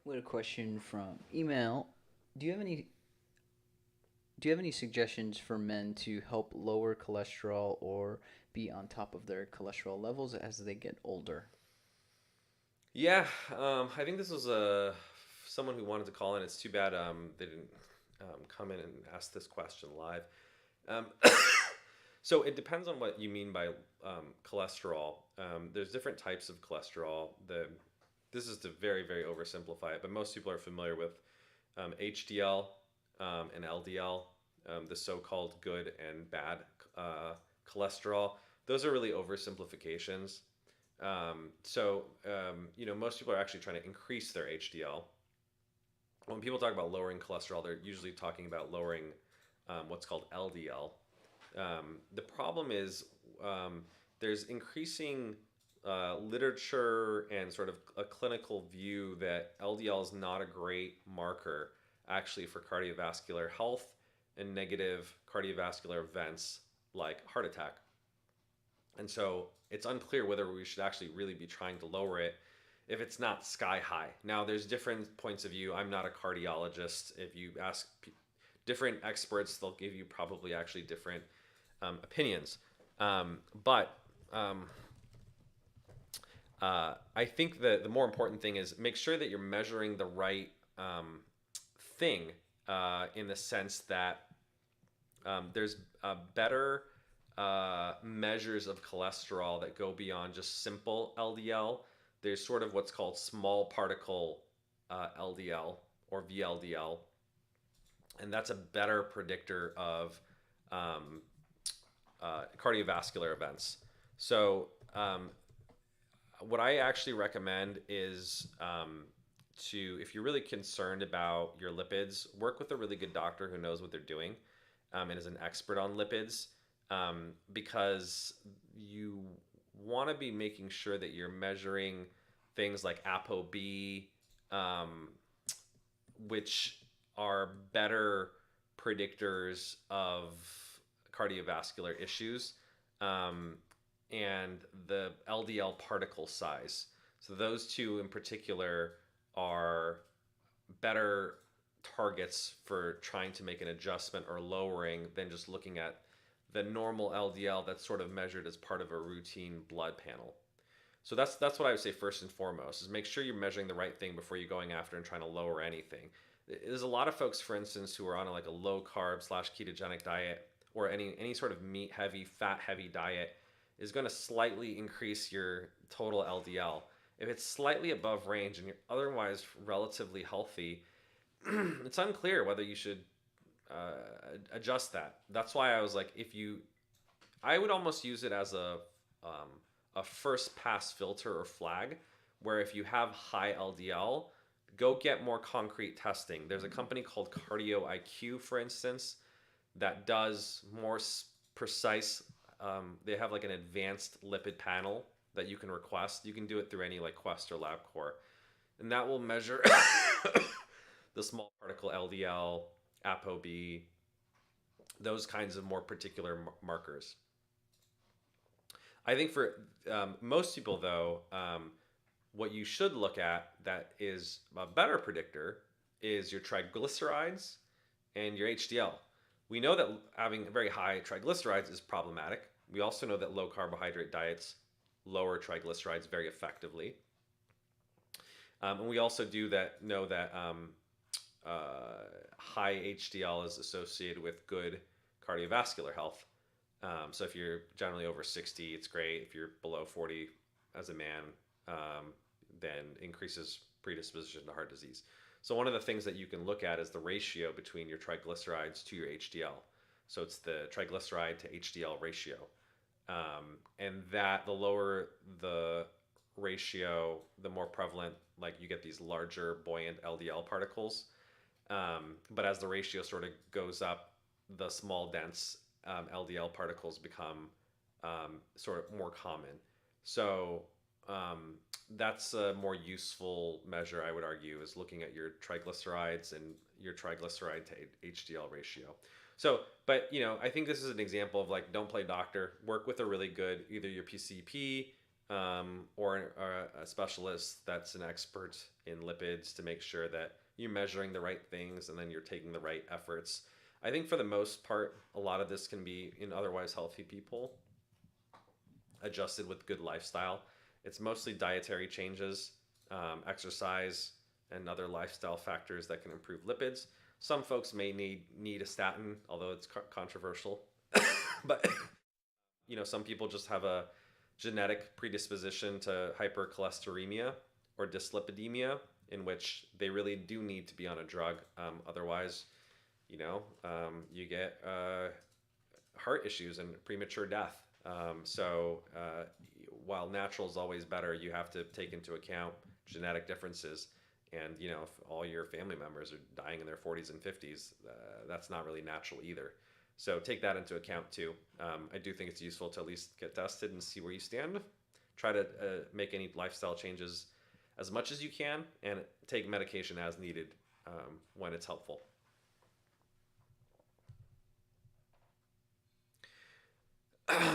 We had a question from email. Do you have any suggestions for men to help lower cholesterol or be on top of their cholesterol levels as they get older? Yeah, I think this was someone who wanted to call in. It's too bad they didn't come in and ask this question live. Um, so it depends on what you mean by cholesterol. There's different types of cholesterol. This is to very, very oversimplify it, but most people are familiar with HDL and LDL, the so-called good and bad cholesterol. Those are really oversimplifications. Most people are actually trying to increase their HDL. When people talk about lowering cholesterol, they're usually talking about lowering what's called LDL. The problem is there's increasing literature and sort of a clinical view that LDL is not a great marker actually for cardiovascular health and negative cardiovascular events like heart attack. And so it's unclear whether we should actually really be trying to lower it if it's not sky high. Now, there's different points of view. I'm not a cardiologist. If you ask different experts, they'll give you probably actually different opinions. But I think that the more important thing is make sure that you're measuring the right thing in the sense that there's better measures of cholesterol that go beyond just simple LDL. There's sort of what's called small particle LDL or VLDL, and that's a better predictor of cardiovascular events. So what I actually recommend is if you're really concerned about your lipids, work with a really good doctor who knows what they're doing and is an expert on lipids, because you want to be making sure that you're measuring things like ApoB, which are better predictors of cardiovascular issues, and the LDL particle size. So those two in particular are better targets for trying to make an adjustment or lowering than just looking at the normal LDL that's sort of measured as part of a routine blood panel. So that's what I would say first and foremost is make sure you're measuring the right thing before you're going after and trying to lower anything. There's a lot of folks, for instance, who are on a low carb / ketogenic diet or any sort of meat heavy, fat heavy diet is going to slightly increase your total LDL. If it's slightly above range and you're otherwise relatively healthy, it's unclear whether you should adjust that. That's why I was like, I would almost use it as a first pass filter or flag, where if you have high LDL, go get more concrete testing. There's a company called Cardio IQ, for instance, that does more precise. They have an advanced lipid panel that you can request. You can do it through any Quest or LabCorp, and that will measure the small particle LDL, ApoB, those kinds of more particular markers. I think for most people, though, what you should look at that is a better predictor is your triglycerides and your HDL. We know that having very high triglycerides is problematic. We also know that low carbohydrate diets lower triglycerides very effectively. And we also know that high HDL is associated with good cardiovascular health. So if you're generally over 60, it's great. If you're below 40 as a man, then increases predisposition to heart disease. So one of the things that you can look at is the ratio between your triglycerides to your HDL. So it's the triglyceride to HDL ratio. And that the lower the ratio, the more prevalent, you get these larger buoyant LDL particles. But as the ratio sort of goes up, the small dense LDL particles become sort of more common. So that's a more useful measure, I would argue, is looking at your triglycerides and your triglyceride to HDL ratio. So, but I think this is an example of don't play doctor. Work with a really good, either your PCP or a specialist that's an expert in lipids to make sure that you're measuring the right things and then you're taking the right efforts. I think for the most part, a lot of this can be in otherwise healthy people adjusted with good lifestyle. It's mostly dietary changes, exercise, and other lifestyle factors that can improve lipids. Some folks may need a statin, although it's controversial. But some people just have a genetic predisposition to hypercholesteremia or dyslipidemia, in which they really do need to be on a drug. Otherwise, you get heart issues and premature death. While natural is always better, you have to take into account genetic differences. And if all your family members are dying in their 40s and 50s, that's not really natural either. So take that into account too. I do think it's useful to at least get tested and see where you stand. Try to make any lifestyle changes as much as you can, and take medication as needed when it's helpful.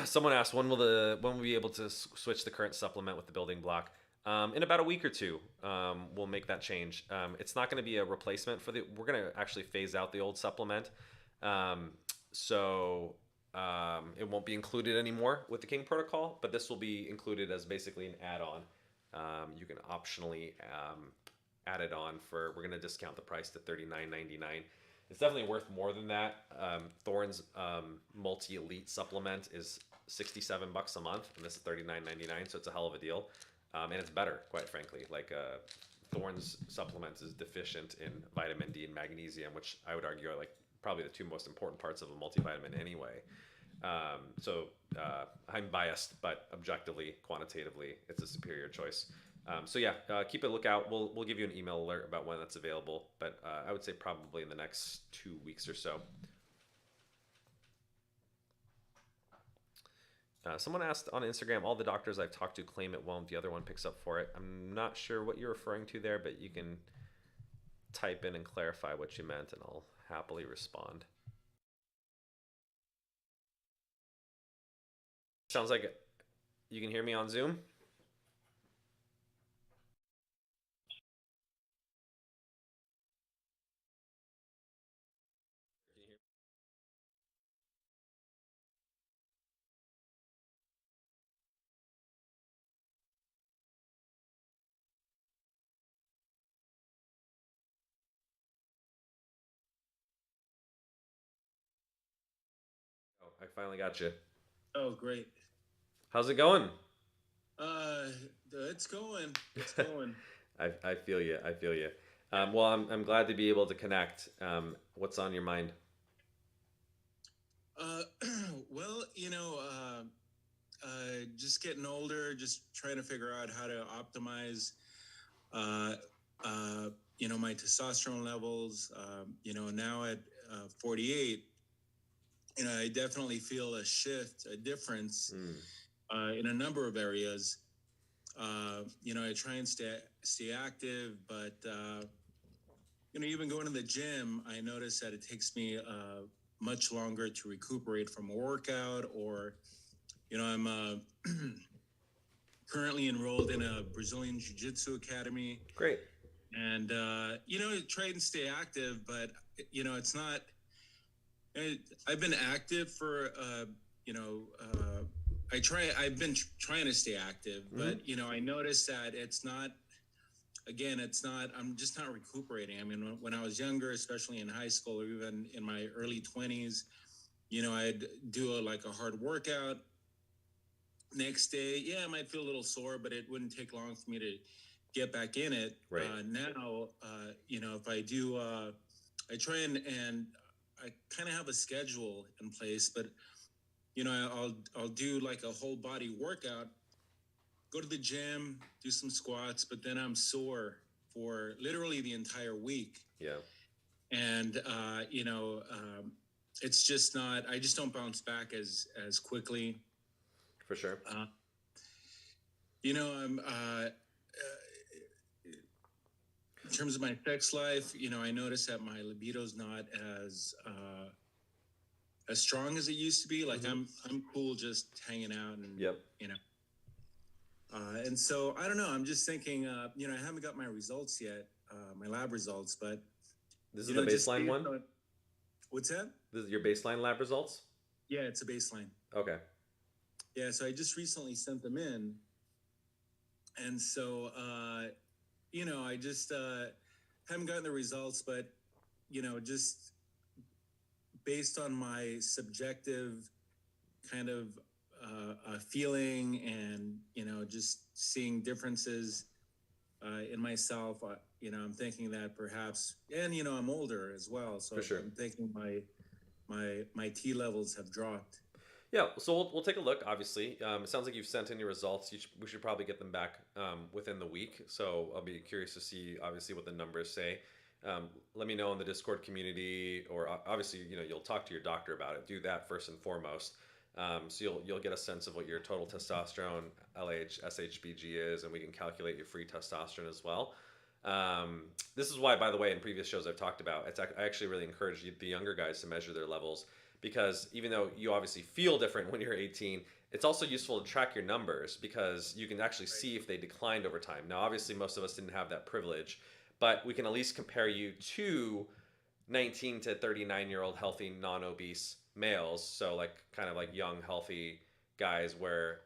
Someone asked, when will we be able to switch the current supplement with the building block? In about a week or two, we'll make that change. It's not going to be a replacement we're going to actually phase out the old supplement. So it won't be included anymore with the King Protocol, but this will be included as basically an add-on. You can optionally add it on we're going to discount the price to $39.99. It's definitely worth more than that. Thorne's multi-elite supplement is $67 a month, and this is $39.99, so it's a hell of a deal. And it's better, quite frankly. Thorne's supplement is deficient in vitamin D and magnesium, which I would argue are probably the two most important parts of a multivitamin anyway. I'm biased, but objectively, quantitatively, it's a superior choice. Keep a lookout. We'll give you an email alert about when that's available, but I would say probably in the next 2 weeks or so. Someone asked on Instagram, all the doctors I've talked to claim it won't. The other one picks up for it. I'm not sure what you're referring to there, but you can type in and clarify what you meant, and I'll happily respond. Sounds like you can hear me on Zoom. I finally got you. Oh, great. How's it going? It's going. It's going. I feel you. Well, I'm glad to be able to connect. What's on your mind? Well, just getting older, just trying to figure out how to optimize, my testosterone levels. Now at 48, I definitely feel a shift, a difference in a number of areas. I try and stay active, but even going to the gym, I notice that it takes me much longer to recuperate from a workout, or I'm currently enrolled in a Brazilian Jiu-Jitsu academy. Great. And try and stay active, but it's not. I've been active for I've been trying to stay active, but I noticed that it's not. Again, it's not. I'm just not recuperating. I mean, when I was younger, especially in high school or even in my early 20s, I'd do a hard workout. Next day, I might feel a little sore, but it wouldn't take long for me to get back in it. Right. Now, if I do, I try and I kind of have a schedule in place, but I'll do a whole body workout, go to the gym, do some squats, but then I'm sore for literally the entire week. Yeah. And it's just not. I just don't bounce back as quickly. For sure. I'm in terms of my sex life, I notice that my libido's not as strong as it used to be. I'm cool just hanging out and Yep. And so I don't know. I'm just thinking, you know, I haven't got my results yet, my lab results, but This you is know, the just baseline based one? on, what's that? This is your baseline lab results? Yeah, it's a baseline. Okay. Yeah, so I just recently sent them in, and so you know, I just haven't gotten the results, but you know, just based on my subjective kind of feeling, and you know, just seeing differences in myself, you know, I'm thinking that perhaps, and you know, I'm older as well, so For sure. I'm thinking my T levels have dropped. Yeah, so we'll take a look. Obviously, it sounds like you've sent in your results. We should probably get them back within the week. So I'll be curious to see, obviously, what the numbers say. Let me know in the Discord community, or obviously, you know, you'll talk to your doctor about it. Do that first and foremost. So you'll get a sense of what your total testosterone, LH, SHBG is, and we can calculate your free testosterone as well. This is why, by the way, in previous shows I've talked about, I actually really encourage the younger guys to measure their levels, because even though you obviously feel different when you're 18, it's also useful to track your numbers because you can actually see if they declined over time. Now, obviously, most of us didn't have that privilege, but we can at least compare you to 19 to 39-year-old healthy, non-obese males. So like kind of like young, healthy guys, where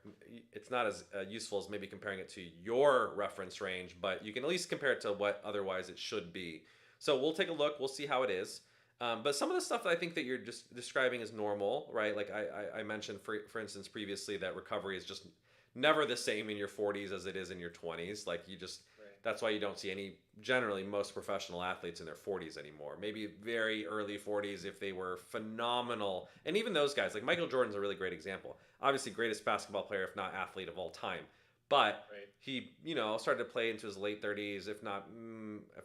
it's not as useful as maybe comparing it to your reference range, but you can at least compare it to what otherwise it should be. So we'll take a look. We'll see how it is. But some of the stuff that I think that you're just describing is normal, right? Like I mentioned, for instance, previously, that recovery is just never the same in your 40s as it is in your 20s. Like you just, that's why you don't see generally most professional athletes in their 40s anymore. Maybe very early 40s if they were phenomenal. And even those guys, like Michael Jordan's a really great example. Obviously, greatest basketball player, if not athlete of all time. But he, you know, started to play into his late 30s, if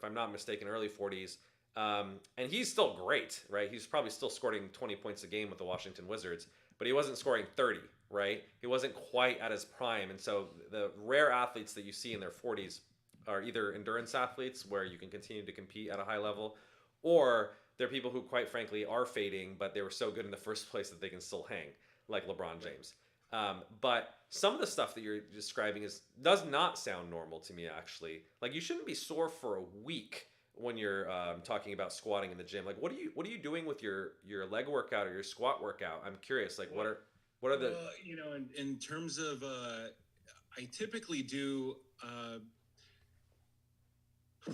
I'm not mistaken, early 40s. And he's still great, right? He's probably still scoring 20 points a game with the Washington Wizards, but he wasn't scoring 30, right? He wasn't quite at his prime. And so the rare athletes that you see in their 40s are either endurance athletes where you can continue to compete at a high level, or they're people who quite frankly are fading, but they were so good in the first place that they can still hang, like LeBron James. But some of the stuff that you're describing does not sound normal to me, actually. Like you shouldn't be sore for a week when you're talking about squatting in the gym. Like what are you doing with your leg workout or your squat workout? I'm curious. Like what are the you know, in terms of I typically do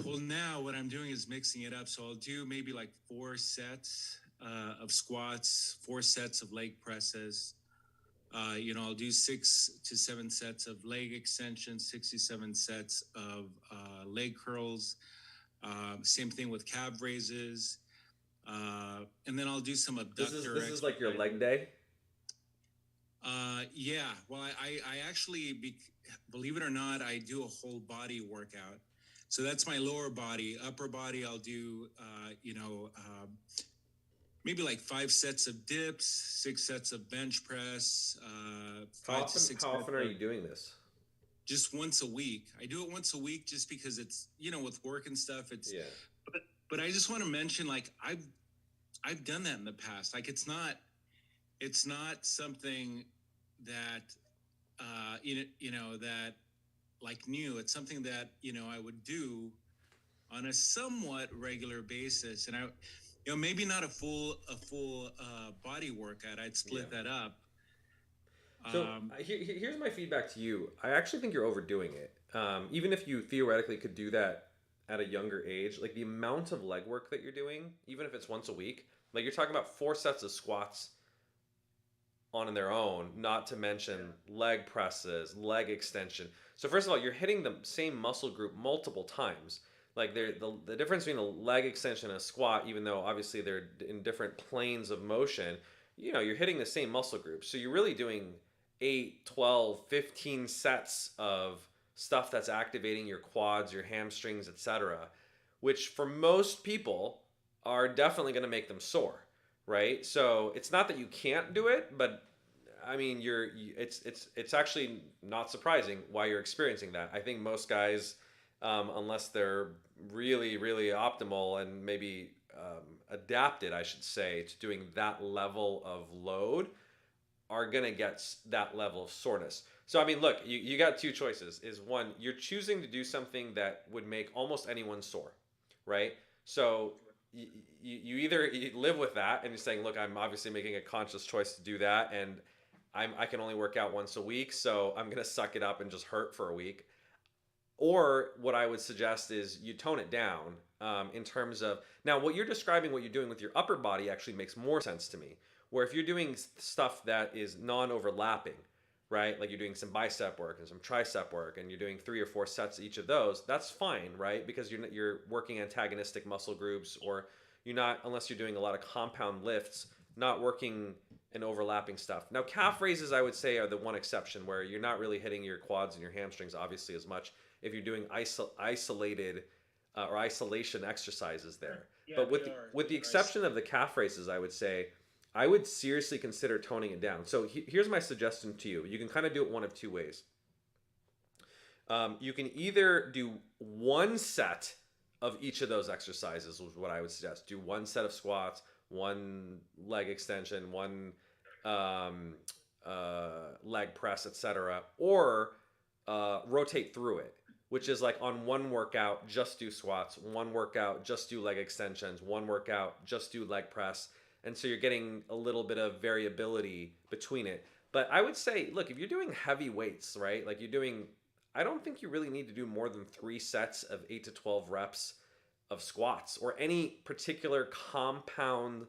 well, now what I'm doing is mixing it up. So I'll do maybe like 4 sets of squats, 4 sets of leg presses. You know, I'll do 6 to 7 sets of leg extensions, 67 sets of leg curls. Same thing with calf raises. And then I'll do some abductor. This is like your leg day? Yeah. Well, I actually, believe it or not, I do a whole body workout. So that's my lower body. Upper body, I'll do, you know, maybe like 5 sets of dips, 6 sets of bench press. How often are you doing this? Just once a week. I do it once a week just because it's, you know, with work and stuff, it's, yeah. But I just want to mention, like, I've done that in the past. Like, it's not something that, you know, that like new. It's something that, you know, I would do on a somewhat regular basis. And I, you know, maybe not a full body workout. I'd split that up. So here's my feedback to you. I actually think you're overdoing it. Even if you theoretically could do that at a younger age, like the amount of leg work that you're doing, even if it's once a week, like you're talking about 4 sets of squats on their own, not to mention leg presses, leg extension. So first of all, you're hitting the same muscle group multiple times. Like the difference between a leg extension and a squat, even though obviously they're in different planes of motion, you know, you're hitting the same muscle group. So you're really doing 8, 12, 15 sets of stuff that's activating your quads, your hamstrings, etc., which for most people are definitely going to make them sore, right? So it's not that you can't do it, but I mean, it's actually not surprising why you're experiencing that. I think most guys, unless they're really, really optimal and maybe adapted, I should say, to doing that level of load, are going to get that level of soreness. So I mean, look, you got two choices. Is one, you're choosing to do something that would make almost anyone sore, right? So you either you live with that and you're saying, look, I'm obviously making a conscious choice to do that, and I can only work out once a week, so I'm gonna suck it up and just hurt for a week. Or what I would suggest is you tone it down in terms of now what you're describing, what you're doing with your upper body actually makes more sense to me. Where if you're doing stuff that is non-overlapping, right? Like you're doing some bicep work and some tricep work, and you're doing 3 or 4 sets each of those. That's fine, right? Because you're working antagonistic muscle groups, or you're not, unless you're doing a lot of compound lifts, not working and overlapping stuff. Now, calf raises, I would say, are the one exception where you're not really hitting your quads and your hamstrings, obviously, as much if you're doing isolated or isolation exercises there. Yeah, but with the exception of the calf raises, I would say I would seriously consider toning it down. So here's my suggestion to you. You can kind of do it one of two ways. You can either do one set of each of those exercises, is what I would suggest. Do one set of squats, one leg extension, one leg press, etc., or rotate through it, which is like on one workout, just do squats, one workout, just do leg extensions, one workout, just do leg press. And so you're getting a little bit of variability between it. But I would say, look, if you're doing heavy weights, right? Like I don't think you really need to do more than 3 sets of 8 to 12 reps of squats or any particular compound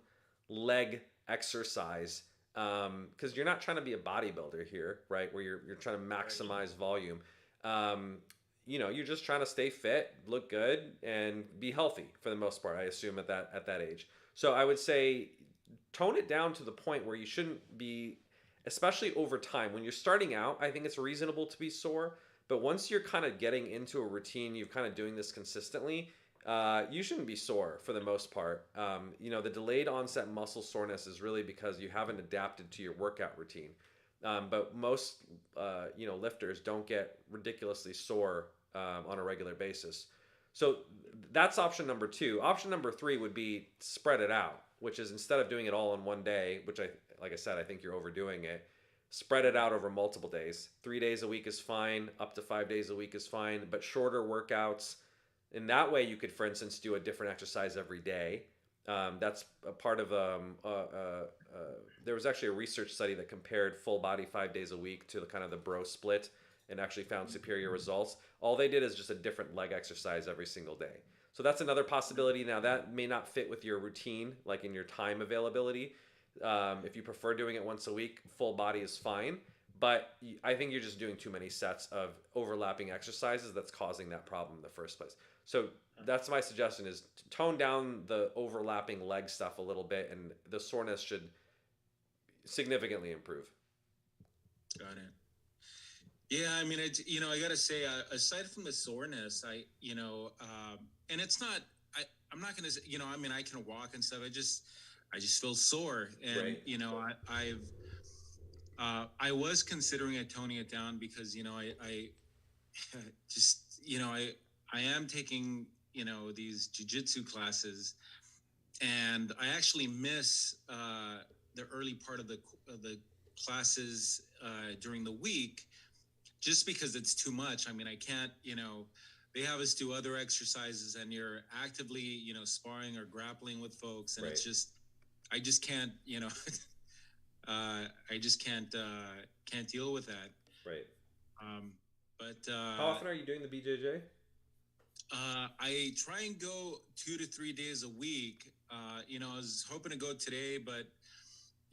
leg exercise. Because you're not trying to be a bodybuilder here, right? Where you're trying to maximize volume. You're just trying to stay fit, look good, and be healthy for the most part, I assume, at that age. So I would say tone it down to the point where you shouldn't be, especially over time. When you're starting out, I think it's reasonable to be sore. But once you're kind of getting into a routine, you're kind of doing this consistently, you shouldn't be sore for the most part. The delayed onset muscle soreness is really because you haven't adapted to your workout routine. But most, lifters don't get ridiculously sore on a regular basis. So that's option number 2. Option number 3 would be spread it out, which is instead of doing it all in one day, which like I said, I think you're overdoing it, spread it out over multiple days. 3 days a week is fine. Up to 5 days a week is fine, but shorter workouts. In that way, you could, for instance, do a different exercise every day. That's a part of, there was actually a research study that compared full body 5 days a week to the kind of the bro split and actually found superior results. All they did is just a different leg exercise every single day. So that's another possibility. Now that may not fit with your routine, like in your time availability. If you prefer doing it once a week, full body is fine. But I think you're just doing too many sets of overlapping exercises that's causing that problem in the first place. So that's my suggestion, is to tone down the overlapping leg stuff a little bit, and the soreness should significantly improve. Got it. Yeah, I mean, I got to say, aside from the soreness, and it's not, I'm not going to say, I can walk and stuff. I just feel sore. And, right. I was considering toning it down because, I just, I am taking, these jiu-jitsu classes, and I actually miss the early part of the classes during the week, just because it's too much. I mean, I can't, they have us do other exercises, and you're actively, sparring or grappling with folks, and right. It's just, I just can't, I just can't deal with that. Right. But how often are you doing the BJJ? I try and go 2 to 3 days a week. I was hoping to go today, but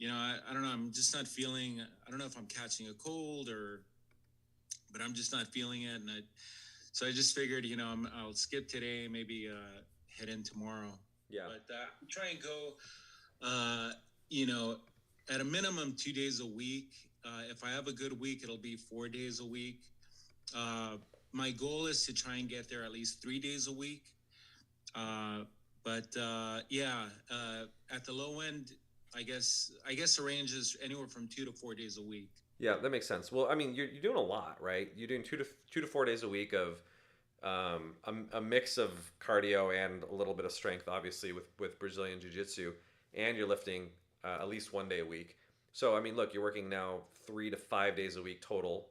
I don't know. I'm just not feeling. I don't know if I'm catching a cold but I'm just not feeling it. And so I just figured, I'll skip today, maybe head in tomorrow. Yeah. But try and go, at a minimum 2 days a week. If I have a good week, it'll be 4 days a week. My goal is to try and get there at least 3 days a week. At the low end, I guess the range is anywhere from 2 to 4 days a week. Yeah, that makes sense. Well, I mean, you're doing a lot, right? You're doing 2 to 4 days a week of a mix of cardio and a little bit of strength, obviously, with Brazilian Jiu-Jitsu, and you're lifting at least 1 day a week. So, I mean, look, you're working now 3 to 5 days a week total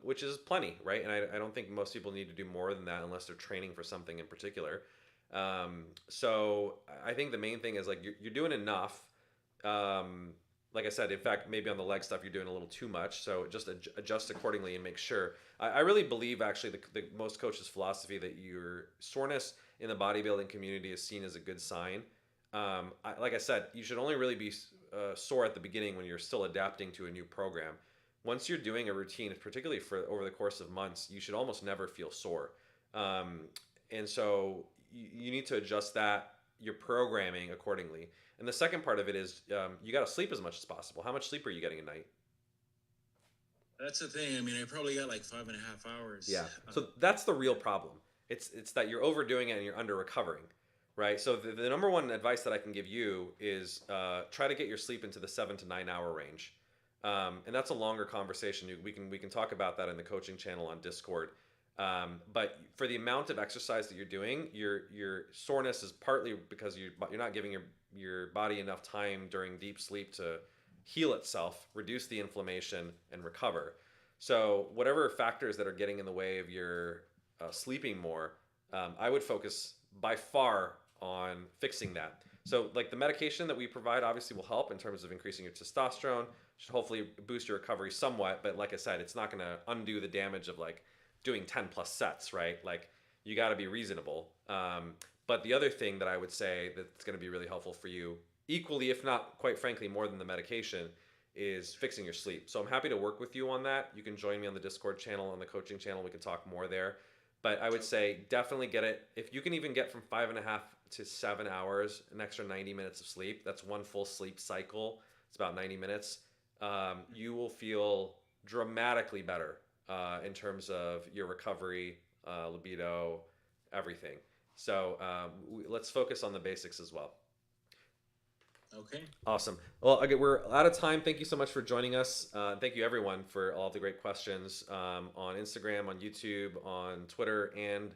which is plenty, right? And I don't think most people need to do more than that unless they're training for something in particular. So I think the main thing is like you're doing enough. Like I said, in fact, maybe on the leg stuff you're doing a little too much. So just adjust accordingly and make sure. I really believe actually the most coaches' philosophy that your soreness in the bodybuilding community is seen as a good sign. Like I said, you should only really be sore at the beginning when you're still adapting to a new program. Once you're doing a routine, particularly for over the course of months, you should almost never feel sore. And so you need to adjust your programming accordingly. And the second part of it is you got to sleep as much as possible. How much sleep are you getting a night? That's the thing. I mean, I probably got like 5.5 hours. Yeah. So that's the real problem. It's that you're overdoing it and you're under recovering, right? So the number one advice that I can give you is try to get your sleep into the 7 to 9 hour range. And that's a longer conversation. We can talk about that in the coaching channel on Discord. But for the amount of exercise that you're doing, your soreness is partly because you're not giving your body enough time during deep sleep to heal itself, reduce the inflammation, and recover. So whatever factors that are getting in the way of your sleeping more, I would focus by far on fixing that. So like the medication that we provide obviously will help in terms of increasing your testosterone, should hopefully boost your recovery somewhat. But like I said, it's not going to undo the damage of like doing 10 plus sets, right? Like you got to be reasonable. But the other thing that I would say that's going to be really helpful for you, equally, if not quite frankly, more than the medication, is fixing your sleep. So I'm happy to work with you on that. You can join me on the Discord channel, on the coaching channel. We can talk more there. But I would say definitely get it. If you can even get from 5.5 to 7 hours, an extra 90 minutes of sleep, that's one full sleep cycle. It's about 90 minutes. You will feel dramatically better in terms of your recovery, libido, everything. So let's focus on the basics as well. Okay. Awesome. Well, okay, we're out of time. Thank you so much for joining us. Thank you everyone for all the great questions on Instagram, on YouTube, on Twitter, and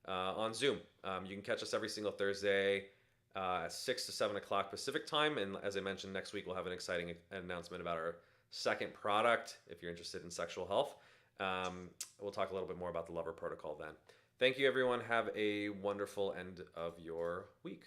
on Zoom. You can catch us every single Thursday at 6 to 7 o'clock Pacific time. And as I mentioned, next week we'll have an exciting announcement about our second product if you're interested in sexual health. We'll talk a little bit more about the Lover Protocol then. Thank you, everyone. Have a wonderful end of your week.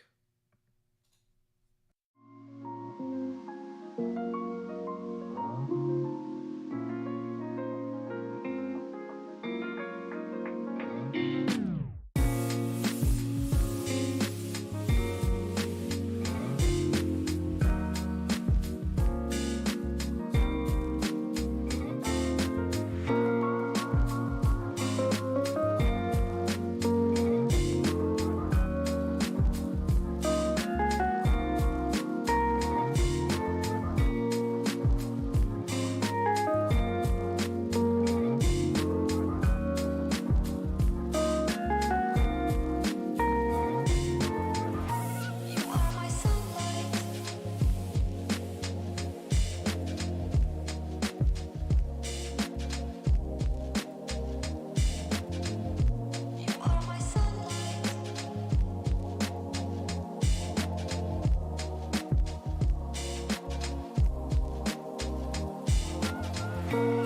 you.